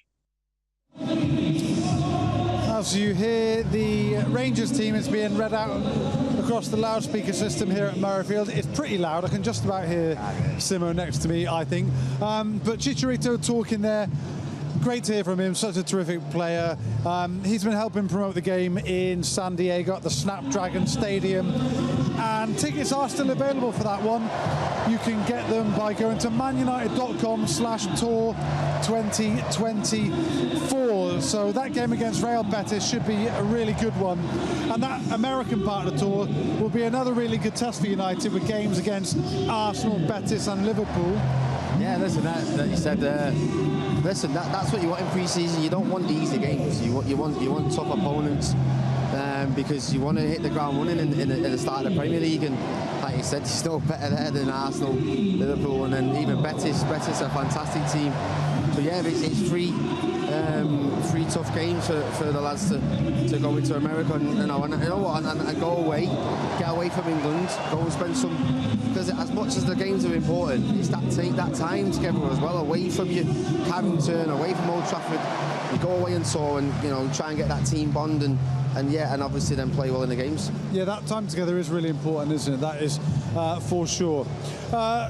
[SPEAKER 9] As you hear, the Rangers team is being read out across the loudspeaker system here at Murrayfield. It's pretty loud. I can just about hear Simo next to me, I think. But Chicharito talking there. Great to hear from him, such a terrific player. He's been helping promote the game in San Diego at the Snapdragon Stadium, and tickets are still available for that one. You can get them by going to manunited.com/tour 2024. So that game against Real Betis should be a really good one, and that American part of the tour will be another really good test for United with games against Arsenal, Betis and Liverpool.
[SPEAKER 20] Yeah, listen, that you said. Listen, that's what you want in pre-season. You don't want the easy games. You want tough opponents because you want to hit the ground running in the start of the Premier League. And like you said, you're still better there than Arsenal, Liverpool, and then even Betis. Betis are a fantastic team. So yeah, it's three tough games for the lads to go into America and you know what, and go away, get away from England, go and spend some. Because as much as the games are important, it's that time together as well, away from your Carrington, away from Old Trafford. You go away and tour and try and get that team bond and obviously then play well in the games. Yeah, that time together is really important, isn't it? That is for sure.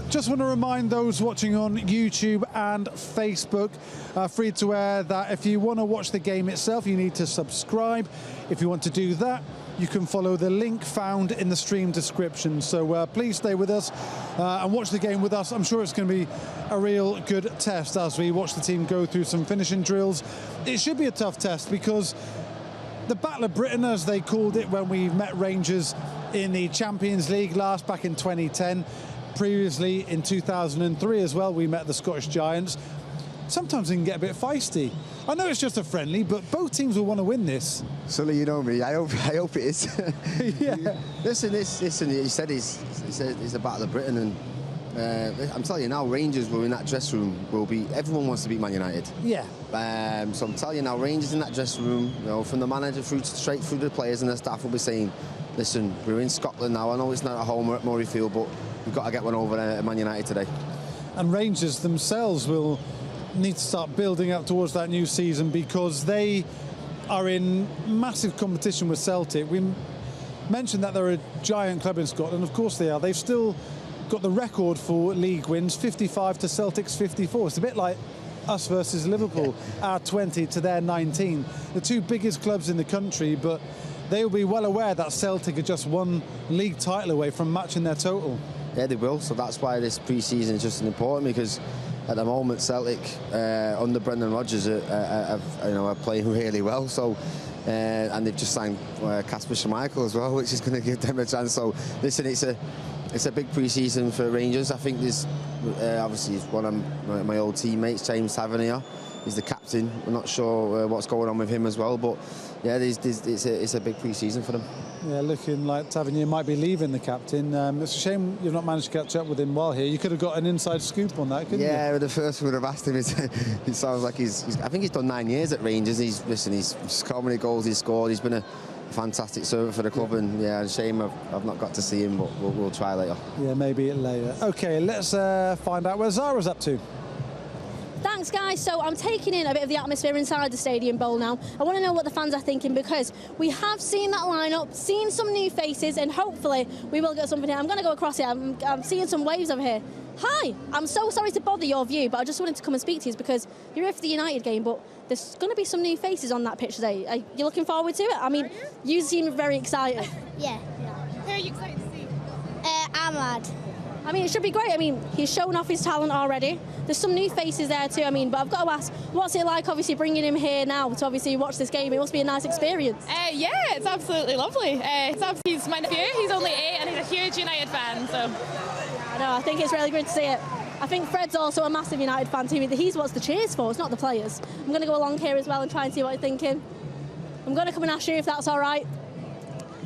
[SPEAKER 20] Just want to remind those watching on YouTube and Facebook, free to air, that if you want to watch the game itself, you need to subscribe. If you want to do that, you can follow the link found in the stream description. So please stay with us and watch the game with us. I'm sure it's going to be a real good test as we watch the team go through some finishing drills. It should be a tough test because the Battle of Britain, as they called it when we met Rangers in the Champions League last back in 2010, previously in 2003 as well, we met the Scottish Giants. Sometimes it can get a bit feisty. I know it's just a friendly, but both teams will want to win this. Sully, you know me. I hope it is. Yeah. Listen. You said it's a Battle of Britain, and I'm telling you now, Rangers will in that dressing room will be. Everyone wants to beat Man United. Yeah. So I'm telling you now, Rangers in that dressing room, from the manager straight through the players and the staff will be saying, "Listen, we're in Scotland now. I know it's not at home or at Murrayfield, but we've got to get one over at Man United today." And Rangers themselves will need to start building up towards that new season because they are in massive competition with Celtic. We mentioned that they're a giant club in Scotland. Of course they are. They've still got the record for league wins, 55 to Celtic's 54. It's a bit like us versus Liverpool, our 20 to their 19. The two biggest clubs in the country, but they will be well aware that Celtic are just one league title away from matching their total. Yeah, they will. So that's why this pre-season is just important, because at the moment Celtic under Brendan Rodgers are playing really well. So and they've just signed Kasper Schmeichel as well, which is going to give them a chance. So listen, it's a big pre-season for Rangers. I think there's obviously one of my old teammates, James Tavernier,
[SPEAKER 12] he's the captain. We're not sure what's going on with him as well, but yeah, it's a big pre-season for them.
[SPEAKER 9] Yeah, looking like Tavernier might be leaving the captain. It's a shame you've not managed to catch up with him while here. You could have got an inside scoop on that, couldn't you?
[SPEAKER 12] Yeah, the first one would have asked him. It sounds like I think he's done 9 years at Rangers. He's how many goals he's scored. He's been a fantastic servant for the club, and yeah, it's a shame I've not got to see him, but we'll try later.
[SPEAKER 9] Yeah, maybe later. Okay, let's find out where Zara's up to.
[SPEAKER 10] Thanks, guys. So I'm taking in a bit of the atmosphere inside the Stadium Bowl now. I want to know what the fans are thinking, because we have seen that lineup, seen some new faces, and hopefully we will get something here. I'm going to go across here. I'm seeing some waves over here. Hi, I'm so sorry to bother your view, but I just wanted to come and speak to you because you're here for the United game, but there's going to be some new faces on that pitch today. Are you looking forward to it? I mean, you seem very excited.
[SPEAKER 14] Yeah. Who are you excited to see? Ahmad.
[SPEAKER 10] I mean, it should be great. I mean, he's shown off his talent already. There's some new faces there too. I mean, but I've got to ask, what's it like, obviously, bringing him here now to obviously watch this game? It must be a nice experience.
[SPEAKER 14] Yeah, it's absolutely lovely. He's my nephew. He's only 8 and he's a huge United fan. So.
[SPEAKER 10] I know. I think it's really good to see it. I think Fred's also a massive United fan too. He's what's the cheers for. It's not the players. I'm going to go along here as well and try and see what you're thinking. I'm going to come and ask you if that's all right.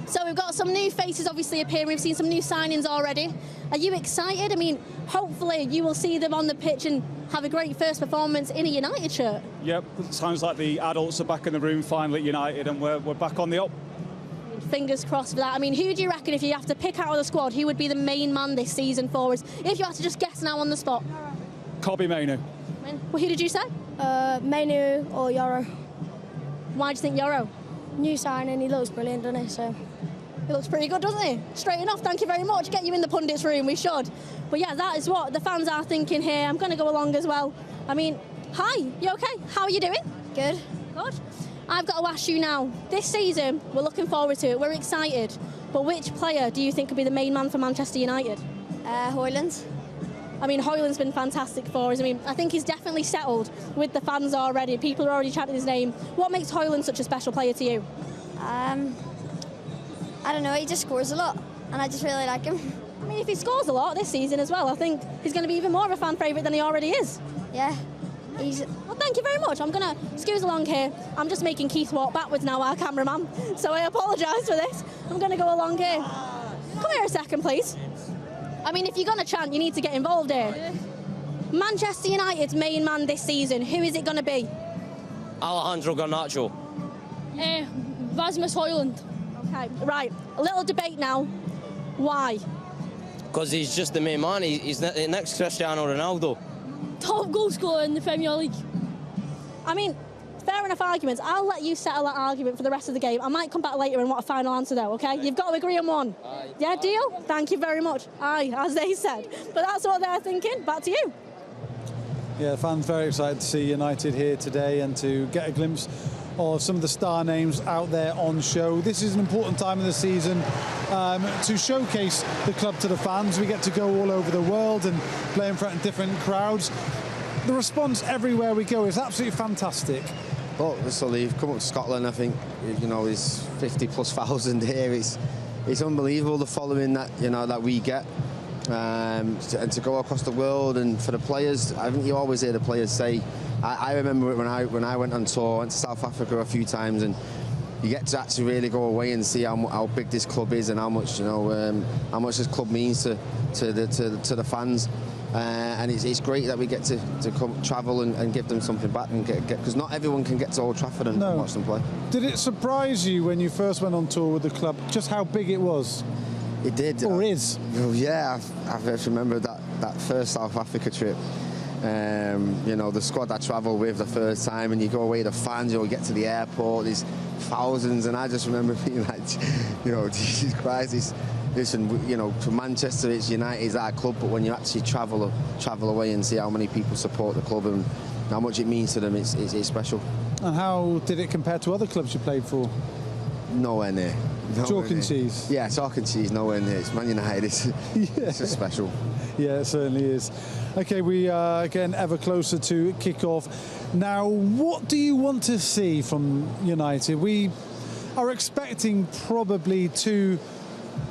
[SPEAKER 10] So we've got some new faces obviously appearing. We've seen some new signings already. Are you excited? I mean, hopefully you will see them on the pitch and have a great first performance in a United shirt.
[SPEAKER 11] Yep, it sounds like the adults are back in the room finally at United, and we're back on the up.
[SPEAKER 10] Fingers crossed for that. I mean, who do you reckon, if you have to pick out of the squad, who would be the main man this season for us? If you had to just guess now on the spot.
[SPEAKER 11] Kobe Mainoo.
[SPEAKER 10] Well, who did you say?
[SPEAKER 14] Mainoo or Yoro.
[SPEAKER 10] Why do you think Yoro?
[SPEAKER 14] New signing, he looks brilliant, doesn't he? So.
[SPEAKER 10] He looks pretty good, doesn't he? Straight enough, thank you very much. Get you in the pundits room, we should. But yeah, that is what the fans are thinking here. I'm going to go along as well. I mean, hi, you okay? How are you doing?
[SPEAKER 14] Good.
[SPEAKER 10] Good. I've got to ask you now, this season, we're looking forward to it, we're excited, but which player do you think could be the main man for Manchester United?
[SPEAKER 14] Højlund.
[SPEAKER 10] I mean, Højlund's been fantastic for us. I mean, I think he's definitely settled with the fans already. People are already chanting his name. What makes Højlund such a special player to you?
[SPEAKER 14] I don't know, he just scores a lot, and I just really like him.
[SPEAKER 10] I mean, if he scores a lot this season as well, I think he's going to be even more of a fan favourite than he already is.
[SPEAKER 14] Yeah.
[SPEAKER 10] Well, thank you very much. I'm going to excuse along here. I'm just making Keith walk backwards now, our cameraman, so I apologise for this. I'm going to go along here. Come here a second, please. I mean, if you're going to chant, you need to get involved here. Manchester United's main man this season, who is it going to be?
[SPEAKER 21] Alejandro Garnacho.
[SPEAKER 10] Rasmus Højlund. Okay, right. A little debate now. Why?
[SPEAKER 21] Because he's just the main man. He's the next Cristiano Ronaldo.
[SPEAKER 14] Top goal scorer in the Premier League.
[SPEAKER 10] I mean, fair enough arguments. I'll let you settle that argument for the rest of the game. I might come back later and want a final answer though, okay? You've got to agree on one.
[SPEAKER 21] Aye.
[SPEAKER 10] Yeah, deal? Thank you very much. Aye, as they said. But that's what they're thinking. Back to you.
[SPEAKER 9] Yeah, fans very excited to see United here today and to get a glimpse of some of the star names out there on show. This is an important time of the season to showcase the club to the fans. We get to go all over the world and play in front of different crowds. The response everywhere we go is absolutely fantastic.
[SPEAKER 12] Well, so you've come up to Scotland, I think, you know, there's 50,000+ here. It's unbelievable, the following that, you know, that we get. And to go across the world, and for the players, I think you always hear the players say, I remember when I went on tour, went to South Africa a few times, and you get to actually really go away and see how big this club is and how much, you know, how much this club means to the fans. And it's great that we get to come travel and give them something back, and get because not everyone can get to Old Trafford and watch them play.
[SPEAKER 9] Did it surprise you when you first went on tour with the club just how big it was?
[SPEAKER 12] It did.
[SPEAKER 9] Or is?
[SPEAKER 12] Well, yeah, I remember that first South Africa trip. You know, the squad I travelled with the first time, and you go away, the fans, you know, get to the airport, there's thousands, and I just remember being like, you know, Jesus Christ, listen, you know, to Manchester, it's United, it's our club, but when you actually travel away and see how many people support the club and how much it means to them, it's special.
[SPEAKER 9] And how did it compare to other clubs you played for?
[SPEAKER 12] Nowhere near.
[SPEAKER 9] Chalk and cheese.
[SPEAKER 12] Yeah, chalk and cheese, nowhere near. It's Man United. It's just special.
[SPEAKER 9] Yeah, it certainly is. Okay, we are again ever closer to kick-off. Now, what do you want to see from United? We are expecting probably two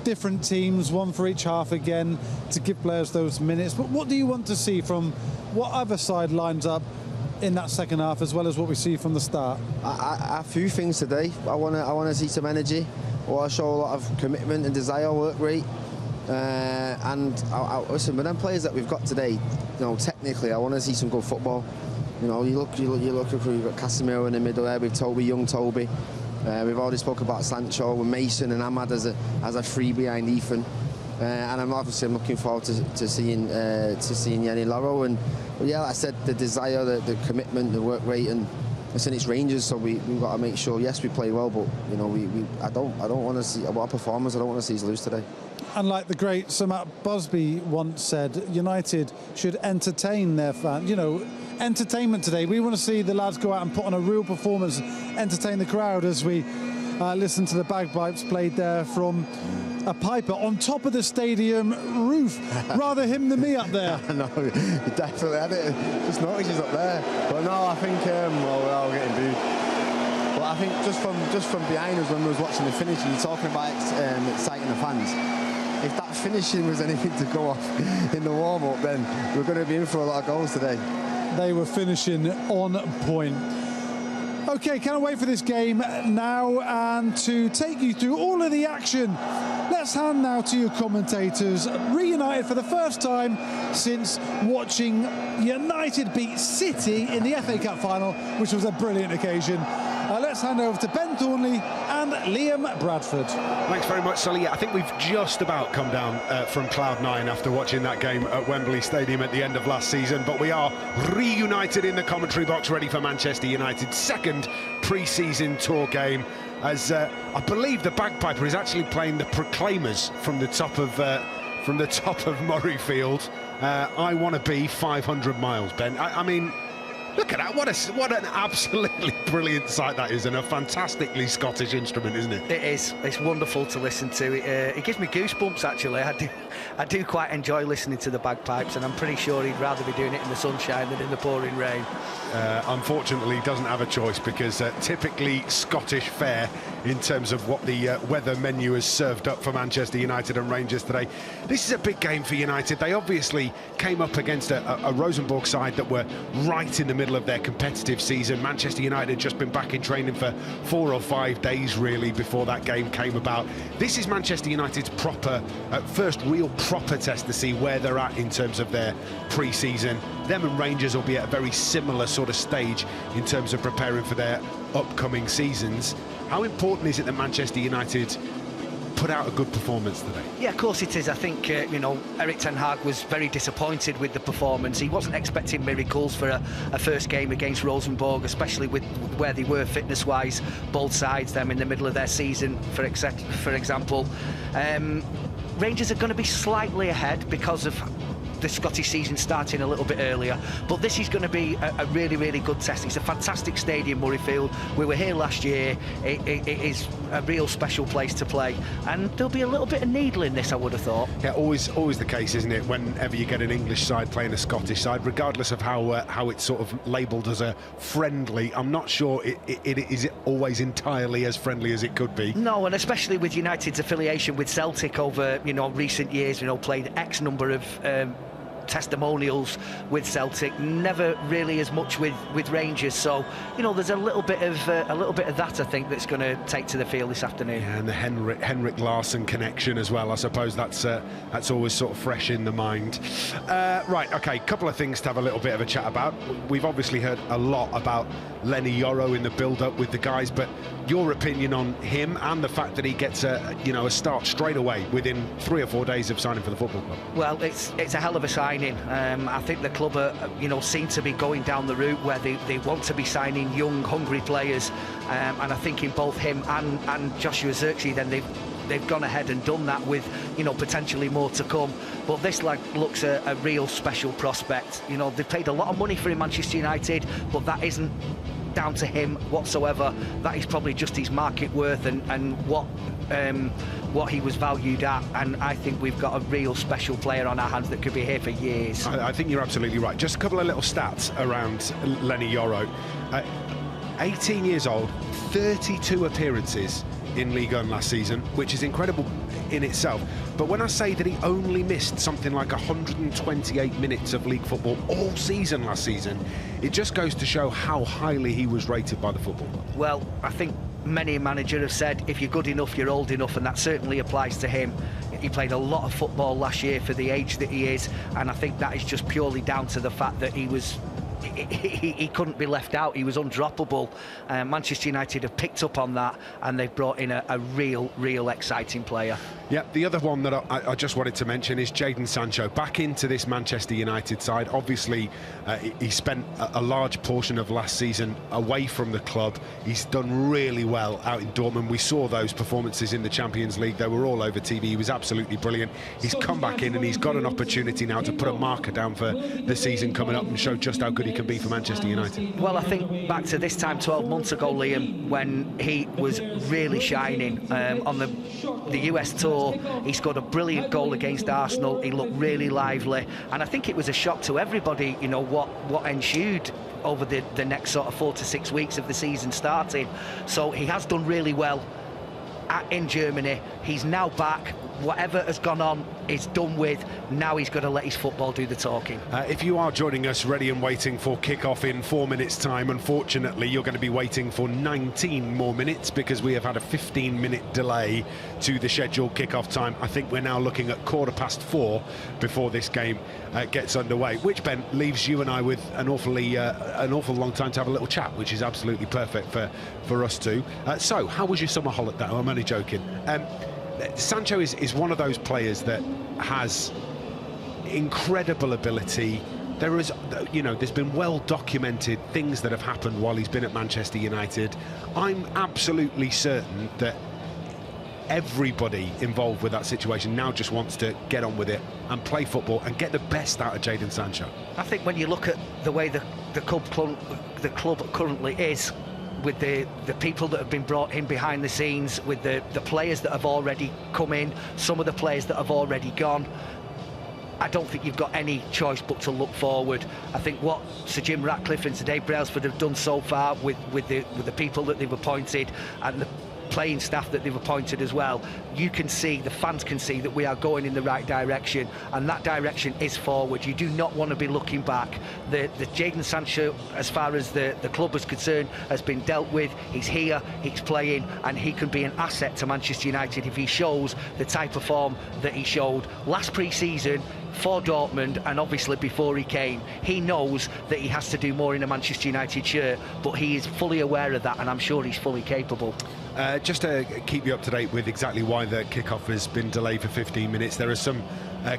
[SPEAKER 9] different teams, one for each half again, to give players those minutes. But what do you want to see from what other side lines up in that second half, as well as what we see from the start?
[SPEAKER 12] A few things today. I want to see some energy. I want to show a lot of commitment and desire, work rate. Listen, with them players that we've got today, technically, I want to see some good football. You look, we've got Casemiro in the middle there with Toby, young Toby. We've already spoke about Sancho with Mason and Ahmad as a free behind Ethan. And I'm looking forward to seeing Yanni Laro. And yeah, like I said, the desire, the commitment, the work rate, and listen, it's Rangers, so we've got to make sure. Yes, we play well, but I don't want to see our performance. I don't want to see us lose today.
[SPEAKER 9] And like the great Sir Matt Busby once said, United should entertain their fans. Entertainment today. We want to see the lads go out and put on a real performance, entertain the crowd as we listen to the bagpipes played there from a piper on top of the stadium roof. Rather him than me up there.
[SPEAKER 12] No, you definitely had it. Just noticed he's up there. But no, I think we're all getting booed. But I think just from behind us when we was watching the finish, and you're talking about exciting the fans. If that finishing was anything to go off in the warm-up, then we're going to be in for a lot of goals today.
[SPEAKER 9] They were finishing on point. Okay, can't wait for this game now and to take you through all of the action. Let's hand now to your commentators, reunited for the first time since watching United beat City in the FA Cup final, which was a brilliant occasion. Let's hand over to Ben Thornley and Liam Bradford.
[SPEAKER 5] Thanks very much, Sully. Yeah, I think we've just about come down from cloud nine after watching that game at Wembley Stadium at the end of last season, but we are reunited in the commentary box, ready for Manchester United's second pre-season tour game, as I believe the bagpiper is actually playing the Proclaimers from the top of Murrayfield. I want to be 500 miles, Ben. I mean, look at that, what an absolutely brilliant sight that is, and a fantastically Scottish instrument, isn't it?
[SPEAKER 22] It is. It's wonderful to listen to. It gives me goosebumps, actually. I do quite enjoy listening to the bagpipes, and I'm pretty sure he'd rather be doing it in the sunshine than in the pouring rain.
[SPEAKER 5] Unfortunately, he doesn't have a choice, because typically Scottish fare in terms of what the weather menu has served up for Manchester United and Rangers today. This is a big game for United. They obviously came up against a Rosenborg side that were right in the middle of their competitive season. Manchester United had just been back in training for 4 or 5 days, really, before that game came about. This is Manchester United's first real proper test to see where they're at in terms of their pre-season. Them and Rangers will be at a very similar sort of stage in terms of preparing for their upcoming seasons. How important is it that Manchester United put out a good performance today?
[SPEAKER 22] Yeah, of course it is. I think, Erik Ten Hag was very disappointed with the performance. He wasn't expecting miracles for a first game against Rosenborg, especially with where they were fitness-wise, both sides, them in the middle of their season, for example. Rangers are going to be slightly ahead because of the Scottish season starting a little bit earlier, but this is going to be a really, really good test. It's a fantastic stadium, Murrayfield. We were here last year. It is a real special place to play, and there'll be a little bit of needle in this, I would have thought.
[SPEAKER 5] Yeah, always the case, isn't it, whenever you get an English side playing a Scottish side, regardless of how it's sort of labelled as a friendly. I'm not sure it is always entirely as friendly as it could be.
[SPEAKER 22] No, and especially with United's affiliation with Celtic over recent years, played X number of testimonials with Celtic, never really as much with Rangers, so there's a little bit of that, I think, that's going to take to the field this afternoon.
[SPEAKER 5] Yeah, and the Henrik Larsson connection as well. I suppose that's always sort of fresh in the mind. Right, okay, couple of things to have a little bit of a chat about. We've obviously heard a lot about Lenny Yoro in the build-up with the guys, but your opinion on him and the fact that he gets a start straight away within 3 or 4 days of signing for the football club?
[SPEAKER 22] Well, it's a hell of a signing. I think the club seem to be going down the route where they want to be signing young, hungry players, and I think in both him and Joshua Zirkzee, then they've gone ahead and done that with potentially more to come. But this lad looks a real special prospect. They've paid a lot of money for him, Manchester United, but that isn't down to him whatsoever. That is probably just his market worth and what he was valued at, and I think we've got a real special player on our hands that could be here for years.
[SPEAKER 5] I think you're absolutely right. Just a couple of little stats around Lenny Yoro. 18 years old, 32 appearances in Ligue 1 last season, which is incredible in itself. But when I say that he only missed something like 128 minutes of league football all season last season, it just goes to show how highly he was rated by the football.
[SPEAKER 22] Well, I think many managers have said if you're good enough, you're old enough, and that certainly applies to him. He played a lot of football last year for the age that he is, and I think that is just purely down to the fact that he couldn't be left out. He was undroppable. Manchester United have picked up on that, and they've brought in a real exciting player.
[SPEAKER 5] Yeah, the other one that I just wanted to mention is Jadon Sancho, back into this Manchester United side. Obviously, he spent a large portion of last season away from the club. He's done really well out in Dortmund. We saw those performances in the Champions League. They were all over TV. He was absolutely brilliant. He's come back in and he's got an opportunity now to put a marker down for the season coming up and show just how good he can be for Manchester United.
[SPEAKER 22] Well, I think back to this time 12 months ago, Liam, when he was really shining on the US tour. He scored a brilliant goal against Arsenal. He looked really lively, and I think it was a shock to everybody, you know, what ensued over the next sort of 4 to 6 weeks of the season starting. So he has done really well in Germany. He's now back. Whatever has gone on is done with. Now he's got to let his football do the talking.
[SPEAKER 5] If you are joining us ready and waiting for kick-off in 4 minutes time, unfortunately you're going to be waiting for 19 more minutes because we have had a 15-minute delay to the scheduled kick-off time. I think we're now looking at 4:15 before this game gets underway, which, Ben, leaves you and I with an awful long time to have a little chat, which is absolutely perfect for us two. So how was your summer holiday? I'm only joking. Sancho is one of those players that has incredible ability. There is, you know, there's been well documented things that have happened while he's been at Manchester United. I'm absolutely certain that everybody involved with that situation now just wants to get on with it and play football and get the best out of Jadon Sancho.
[SPEAKER 22] I think when you look at the way the club currently is, with the people that have been brought in behind the scenes, with the players that have already come in, some of the players that have already gone, I don't think you've got any choice but to look forward. I think what Sir Jim Ratcliffe and Sir Dave Brailsford have done so far with the people that they've appointed and the playing staff that they've appointed as well, you can see, the fans can see that we are going in the right direction, and that direction is forward. You do not want to be looking back. The Jadon Sancho, as far as the club is concerned, has been dealt with. He's here, he's playing, and he can be an asset to Manchester United if he shows the type of form that he showed last pre-season for Dortmund, and obviously before he came. He knows that he has to do more in a Manchester United shirt, but he is fully aware of that, and I'm sure he's fully capable.
[SPEAKER 5] Just to keep you up to date with exactly why the kickoff has been delayed for 15 minutes, there are some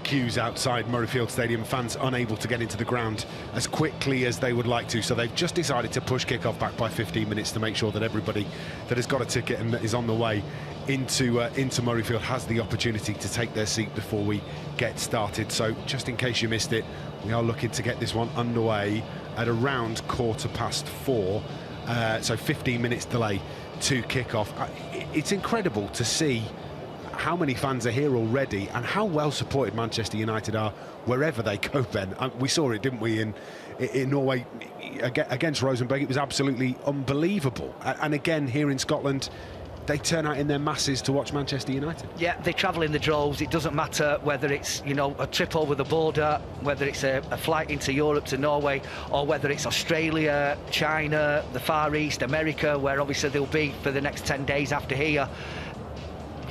[SPEAKER 5] queues outside Murrayfield Stadium, fans unable to get into the ground as quickly as they would like to, so they've just decided to push kickoff back by 15 minutes to make sure that everybody that has got a ticket and is on the way into Murrayfield has the opportunity to take their seat before we get started. So just in case you missed it, we are looking to get this one underway at around 4:15, so 15 minutes delay to kick-off. It's incredible to see how many fans are here already and how well supported Manchester United are wherever they go, Ben. We saw it, didn't we, in Norway against Rosenborg. It was absolutely unbelievable. And again, here in Scotland, they turn out in their masses to watch Manchester United.
[SPEAKER 22] Yeah, they travel in the droves. It doesn't matter whether it's, you know, a trip over the border, whether it's a flight into Europe to Norway, or whether it's Australia, China, the Far East, America, where obviously they'll be for the next 10 days after here.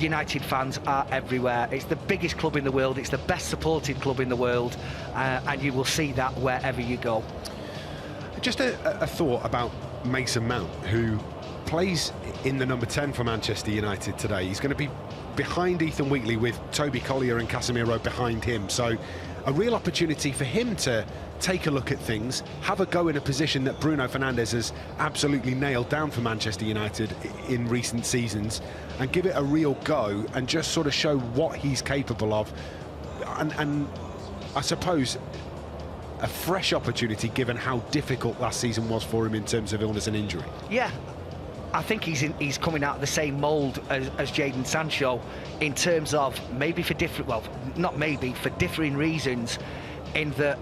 [SPEAKER 22] United fans are everywhere. It's the biggest club in the world. It's the best supported club in the world, and you will see that wherever you go.
[SPEAKER 5] Just a thought about Mason Mount, who plays in the number 10 for Manchester United today. He's going to be behind Ethan Wheatley with Toby Collier and Casemiro behind him. So a real opportunity for him to take a look at things, have a go in a position that Bruno Fernandes has absolutely nailed down for Manchester United in recent seasons, and give it a real go and just sort of show what he's capable of. And I suppose a fresh opportunity given how difficult last season was for him in terms of illness and injury.
[SPEAKER 22] Yeah, I think he's coming out of the same mould as Jadon Sancho in terms of maybe for different, well, not maybe, for differing reasons, in that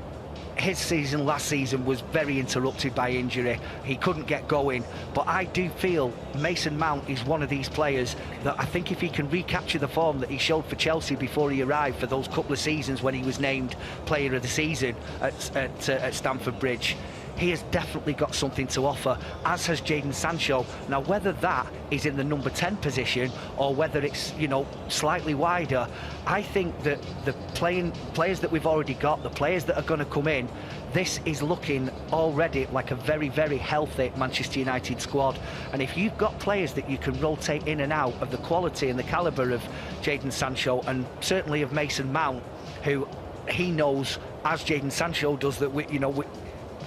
[SPEAKER 22] his season last season was very interrupted by injury. He couldn't get going, but I do feel Mason Mount is one of these players that I think if he can recapture the form that he showed for Chelsea before he arrived for those couple of seasons when he was named Player of the Season at Stamford Bridge, he has definitely got something to offer, as has Jadon Sancho. Now, whether that is in the number 10 position or whether it's, you know, slightly wider, I think that the players that we've already got, the players that are going to come in, this is looking already like a very, very healthy Manchester United squad. And if you've got players that you can rotate in and out of the quality and the calibre of Jadon Sancho, and certainly of Mason Mount, who he knows, as Jadon Sancho does, that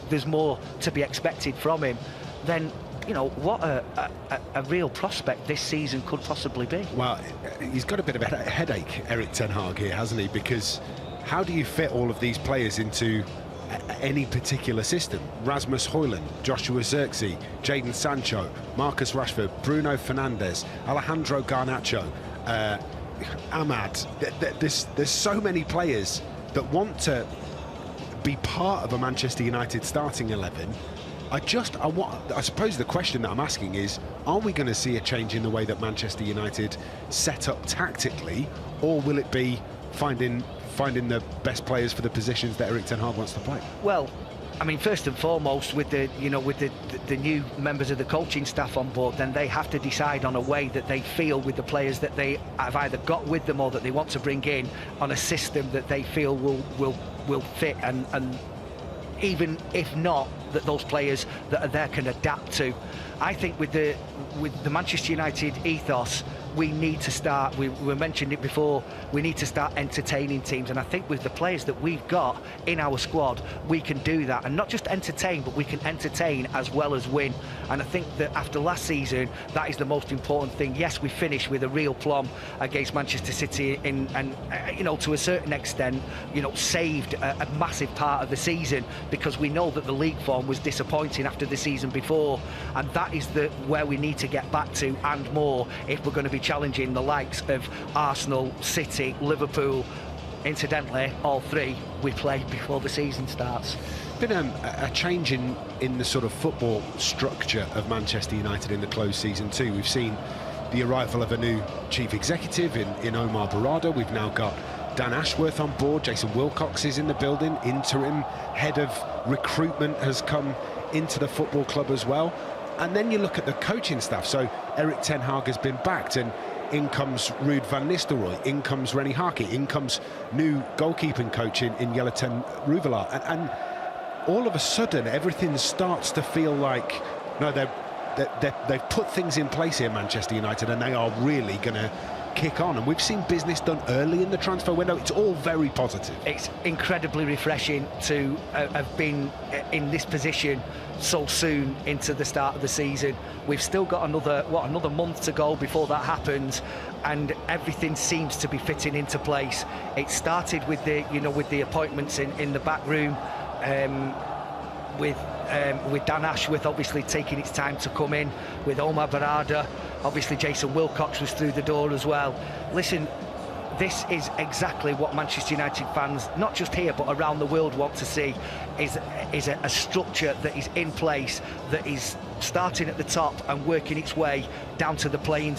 [SPEAKER 22] there's more to be expected from him, then, you know, what a real prospect this season could possibly be.
[SPEAKER 5] Well, he's got a bit of a headache, Erik ten Hag here, hasn't he? Because how do you fit all of these players into any particular system? Rasmus Højlund, Joshua Zirkzee, Jadon Sancho, Marcus Rashford, Bruno Fernandes, Alejandro Garnacho, Ahmad. There's so many players that want to be part of a Manchester United starting 11. I suppose the question that I'm asking is, are we going to see a change in the way that Manchester United set up tactically, or will it be finding the best players for the positions that Erik ten Hag wants to play?
[SPEAKER 22] Well, I mean, first and foremost, with the new members of the coaching staff on board, then they have to decide on a way that they feel with the players that they have either got with them or that they want to bring in, on a system that they feel will fit, and even if not, that those players that are there can adapt to. I think with the Manchester United ethos, we need to start, we mentioned it before, we need to start entertaining teams, and I think with the players that we've got in our squad, we can do that, and not just entertain, but we can entertain as well as win. And I think that after last season, that is the most important thing. Yes, we finished with a real plum against Manchester City, and you know, to a certain extent, you know, saved a massive part of the season, because we know that the league form was disappointing after the season before, and that is where we need to get back to, and more, if we're going to be challenging the likes of Arsenal, City, Liverpool. Incidentally, all three we play before the season starts.
[SPEAKER 5] Been a change in the sort of football structure of Manchester United in the closed season too. We've seen the arrival of a new chief executive in Omar Barada. We've now got Dan Ashworth on board. Jason Wilcox is in the building. Interim head of recruitment has come into the football club as well. And then you look at the coaching staff. So Erik ten Hag has been backed, and in comes Ruud van Nistelrooy, in comes Rennie Harkey, in comes new goalkeeping coach in Jeliten Roevelaar, and all of a sudden everything starts to feel like, no, they've put things in place here, Manchester United, and they are really going to kick on. And we've seen business done early in the transfer window. It's all very positive.
[SPEAKER 22] It's incredibly refreshing to have been in this position so soon into the start of the season. We've still got another month to go before that happens, and everything seems to be fitting into place. It started with the appointments in the back room, with Dan Ashworth obviously taking its time to come in, with Omar Barada. Obviously Jason Wilcox was through the door as well. Listen, this is exactly what Manchester United fans, not just here but around the world, want to see, is a structure that is in place, that is starting at the top and working its way down to the playing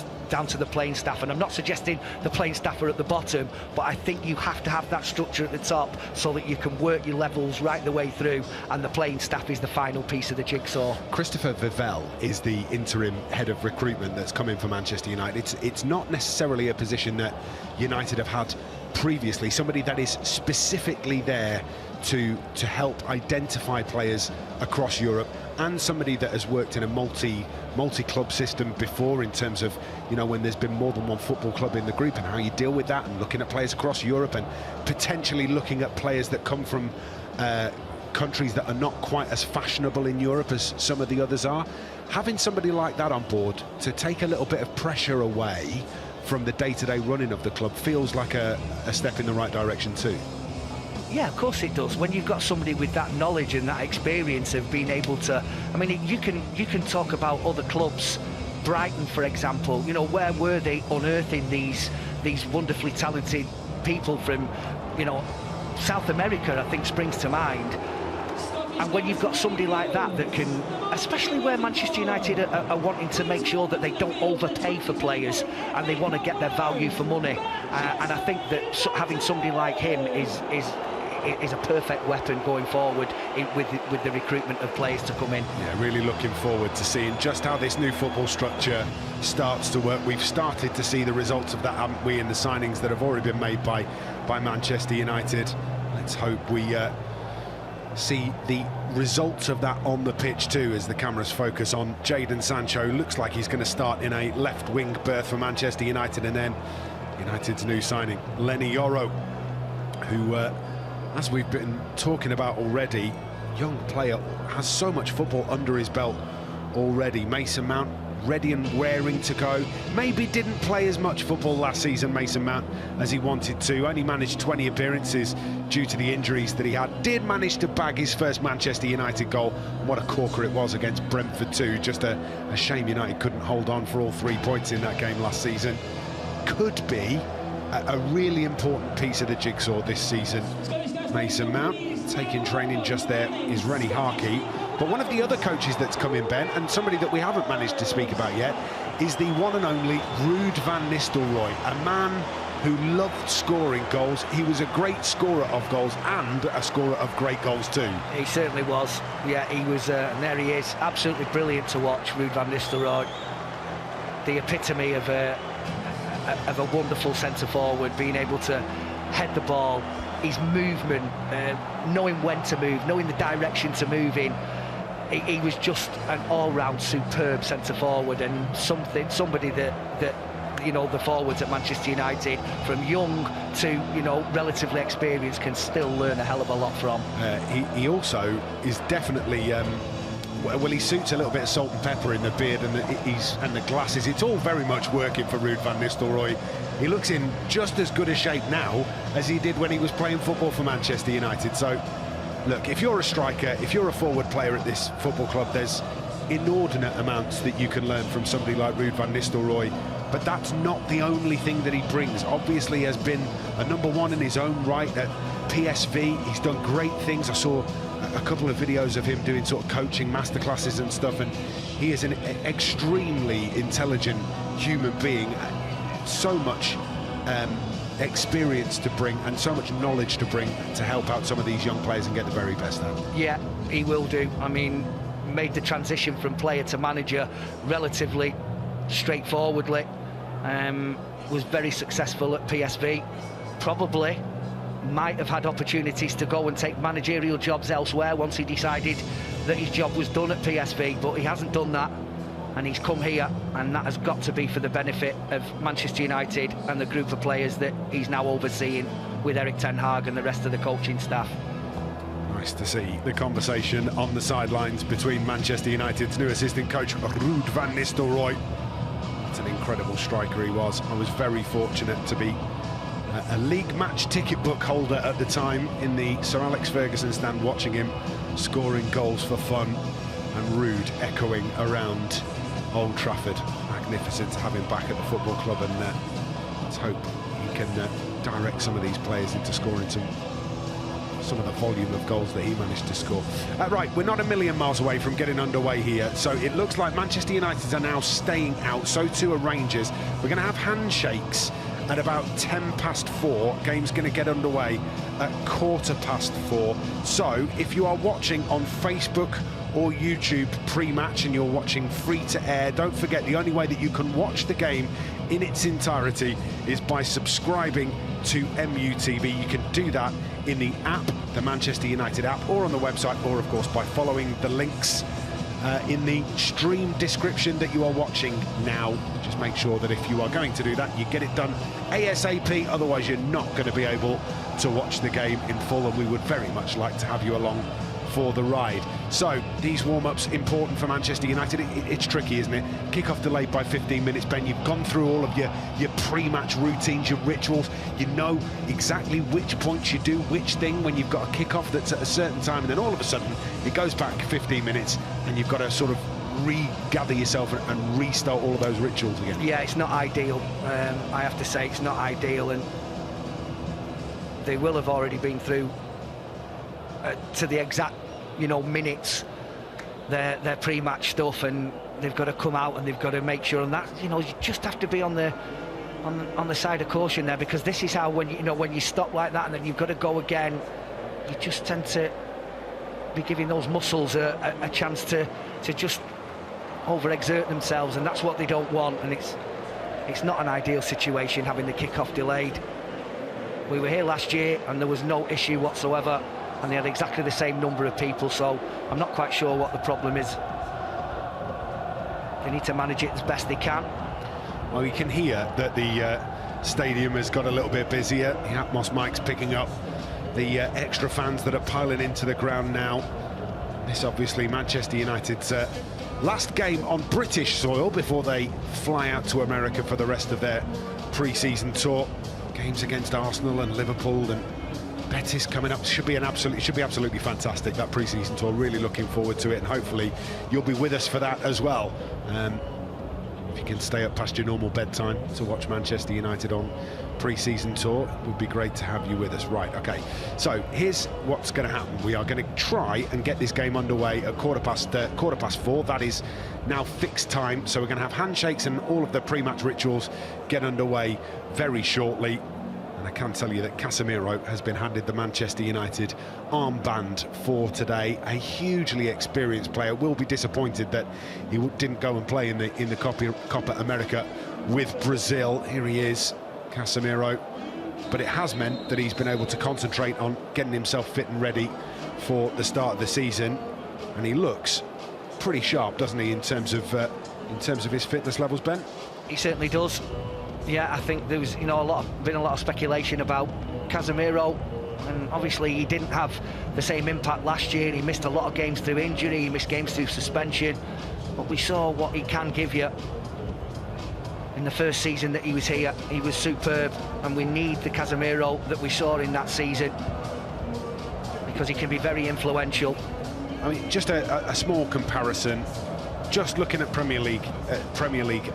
[SPEAKER 22] staff. And I'm not suggesting the playing staff are at the bottom, but I think you have to have that structure at the top so that you can work your levels right the way through, and the playing staff is the final piece of the jigsaw.
[SPEAKER 5] Christopher Vivell is the interim head of recruitment that's come in for Manchester United. It's not necessarily a position that United have had previously, somebody that is specifically there to help identify players across Europe, and somebody that has worked in a multi-club system before, in terms of, you know, when there's been more than one football club in the group, and how you deal with that, and looking at players across Europe, and potentially looking at players that come from countries that are not quite as fashionable in Europe as some of the others are. Having somebody like that on board to take a little bit of pressure away from the day-to-day running of the club feels like a step in the right direction too.
[SPEAKER 22] Yeah, of course it does. When you've got somebody with that knowledge and that experience of being able to, I mean, you can talk about other clubs. Brighton, for example, you know, where were they unearthing these wonderfully talented people from, you know, South America, I think springs to mind. And when you've got somebody like that that can, especially where Manchester United are wanting to make sure that they don't overpay for players and they want to get their value for money, and I think that having somebody like him is a perfect weapon going forward with the recruitment of players to come in.
[SPEAKER 5] Yeah, really looking forward to seeing just how this new football structure starts to work. We've started to see the results of that, haven't we, in the signings that have already been made by Manchester United. Let's hope we see the results of that on the pitch too, as the cameras focus on Jadon Sancho. Looks like he's going to start in a left wing berth for Manchester United, and then United's new signing, Lenny Yoro, who as we've been talking about already, young player, has so much football under his belt already. Mason Mount ready and raring to go. Maybe didn't play as much football last season, Mason Mount, as he wanted to. Only managed 20 appearances due to the injuries that he had. Did manage to bag his first Manchester United goal. What a corker it was against Brentford too. Just a shame United couldn't hold on for all 3 points in that game last season. Could be a really important piece of the jigsaw this season. Mason Mount taking training just there is Rennie Harkey. But one of the other coaches that's come in, Ben, and somebody that we haven't managed to speak about yet, is the one and only Ruud van Nistelrooy, a man who loved scoring goals. He was a great scorer of goals and a scorer of great goals too.
[SPEAKER 22] He certainly was. Yeah, he was, and there he is, absolutely brilliant to watch, Ruud van Nistelrooy. The epitome of a wonderful centre-forward, being able to head the ball, his movement, knowing when to move, knowing the direction to move in. He was just an all-round superb centre-forward, and somebody that you know, the forwards at Manchester United, from young to, you know, relatively experienced, can still learn a hell of a lot from.
[SPEAKER 5] He also is definitely well, he suits a little bit of salt and pepper in the beard and the glasses. It's all very much working for Ruud van Nistelrooy. He looks in just as good a shape now as he did when he was playing football for Manchester United. So, look, if you're a striker, if you're a forward player at this football club, there's inordinate amounts that you can learn from somebody like Ruud van Nistelrooy. But that's not the only thing that he brings. Obviously, he has been a #1 in his own right at PSV. He's done great things. I saw a couple of videos of him doing sort of coaching masterclasses and stuff, and he is an extremely intelligent human being. So much experience to bring and so much knowledge to bring to help out some of these young players and get the very best out of them.
[SPEAKER 22] Yeah, he will do. I mean, made the transition from player to manager relatively straightforwardly. Was very successful at PSV. Probably might have had opportunities to go and take managerial jobs elsewhere once he decided that his job was done at PSV, but he hasn't done that, and he's come here, and that has got to be for the benefit of Manchester United and the group of players that he's now overseeing with Erik ten Hag and the rest of the coaching staff.
[SPEAKER 5] Nice to see the conversation on the sidelines between Manchester United's new assistant coach Ruud van Nistelrooy. It's an incredible striker he was. I was very fortunate to be a league match ticket book holder at the time in the Sir Alex Ferguson stand, watching him scoring goals for fun, and Ruud echoing around Old Trafford. Magnificent to have him back at the football club, and let's hope he can direct some of these players into scoring some of the volume of goals that he managed to score. Right, we're not a million miles away from getting underway here, so it looks like Manchester United are now staying out, so too are Rangers. We're going to have handshakes at about 4:10. Game's going to get underway at 4:15. So if you are watching on Facebook or YouTube pre-match and you're watching free to air, don't forget the only way that you can watch the game in its entirety is by subscribing to MUTV. You can do that in the app, the Manchester United app, or on the website, or of course by following the links in the stream description that you are watching now. Just make sure that if you are going to do that, you get it done ASAP, otherwise you're not going to be able to watch the game in full, and we would very much like to have you along for the ride. So these warm-ups important for Manchester United. It's tricky, isn't it? Kickoff delayed by 15 minutes. Ben, you've gone through all of your pre-match routines, your rituals. You know exactly which points you do which thing when you've got a kickoff that's at a certain time, and then all of a sudden it goes back 15 minutes and you've got to sort of regather yourself and restart all of those rituals again.
[SPEAKER 22] Yeah, it's not ideal. I have to say it's not ideal, and they will have already been through to the exact you know, minutes, their pre-match stuff, and they've got to come out and they've got to make sure. And that, you know, you just have to be on the side of caution there, because this is how, when you stop like that and then you've got to go again, you just tend to be giving those muscles a chance to just overexert themselves, and that's what they don't want. And it's not an ideal situation having the kick-off delayed. We were here last year and there was no issue whatsoever, and they had exactly the same number of people, so I'm not quite sure what the problem is. They need to manage it as best they can.
[SPEAKER 5] Well, you can hear that the stadium has got a little bit busier. The Atmos mic's picking up the extra fans that are piling into the ground now. This obviously Manchester United's last game on British soil before they fly out to America for the rest of their pre-season tour. Games against Arsenal and Liverpool and Betis coming up. Should be absolutely fantastic, that pre-season tour. Really looking forward to it, and hopefully you'll be with us for that as well. If you can stay up past your normal bedtime to watch Manchester United on pre-season tour, it would be great to have you with us. Right, okay, so here's what's going to happen. We are going to try and get this game underway at quarter past 4. That is now fixed time, so we're going to have handshakes and all of the pre-match rituals get underway very shortly. And I can tell you that Casemiro has been handed the Manchester United armband for today. A hugely experienced player. Will be disappointed that he didn't go and play in the Copa America with Brazil. Here he is, Casemiro. But it has meant that he's been able to concentrate on getting himself fit and ready for the start of the season. And he looks pretty sharp, doesn't he, in terms of his fitness levels, Ben?
[SPEAKER 22] He certainly does. Yeah, I think there was, been a lot of speculation about Casemiro, and obviously he didn't have the same impact last year. He missed a lot of games through injury, he missed games through suspension, but we saw what he can give you. In the first season that he was here, he was superb, and we need the Casemiro that we saw in that season, because he can be very influential.
[SPEAKER 5] I mean, just a small comparison. Just looking at Premier League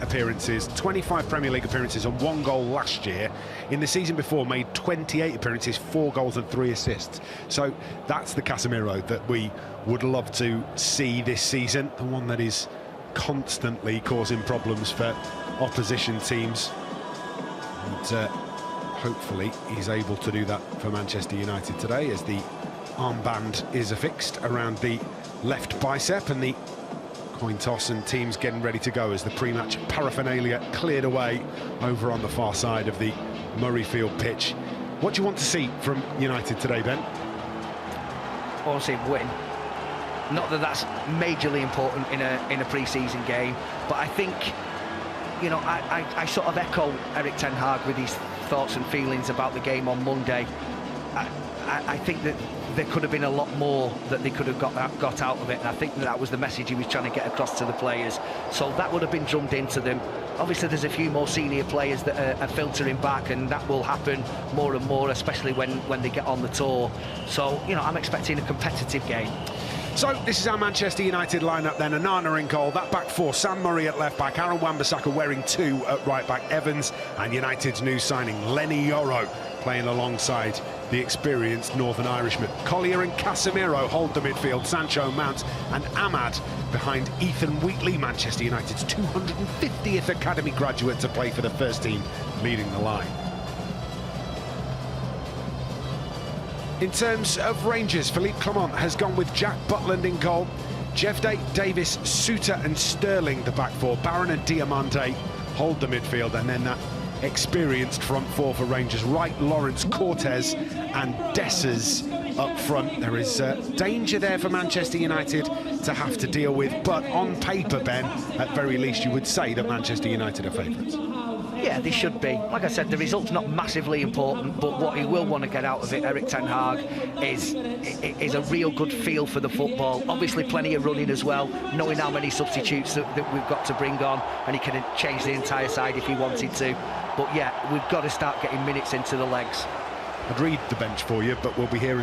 [SPEAKER 5] appearances, 25 Premier League appearances and 1 goal last year. In the season before, made 28 appearances, 4 goals and 3 assists. So that's the Casemiro that we would love to see this season, the one that is constantly causing problems for opposition teams. And hopefully he's able to do that for Manchester United today, as the armband is affixed around the left bicep, and the coin toss and teams getting ready to go as the pre-match paraphernalia cleared away over on the far side of the Murrayfield pitch. What do you want to see from United today, Ben?
[SPEAKER 22] I want to see him win. Not that that's majorly important in a pre-season game, but I think, I sort of echo Erik Ten Hag with his thoughts and feelings about the game on Monday. I think that there could have been a lot more that they could have got out of it, and I think that was the message he was trying to get across to the players. So that would have been drummed into them. Obviously there's a few more senior players that are filtering back, and that will happen more and more, especially when they get on the tour. So, I'm expecting a competitive game.
[SPEAKER 5] So this is our Manchester United lineup then. Onana in goal, that back four, Sam Murray at left back, Aaron Wan-Bissaka wearing 2 at right back, Evans, and United's new signing, Lenny Yoro, playing alongside the experienced Northern Irishman. Collier and Casemiro hold the midfield, Sancho, Mount and Ahmad behind Ethan Wheatley, Manchester United's 250th academy graduate to play for the first team, leading the line. In terms of Rangers, Philippe Clement has gone with Jack Butland in goal, Jeff Davis, Suter and Sterling the back four, Barron and Diamande hold the midfield, and then that experienced front four for Rangers, Wright, Lawrence, Cortez and Dessers up front. There is danger there for Manchester United to have to deal with, but on paper, Ben, at very least you would say that Manchester United are favourites.
[SPEAKER 22] Yeah, they should be. Like I said, the result's not massively important, but what he will want to get out of it, Erik Ten Hag, is a real good feel for the football. Obviously plenty of running as well, knowing how many substitutes that we've got to bring on, and he can change the entire side if he wanted to. But yeah, we've got to start getting minutes into the legs.
[SPEAKER 5] I'd read the bench for you, but we'll be hearing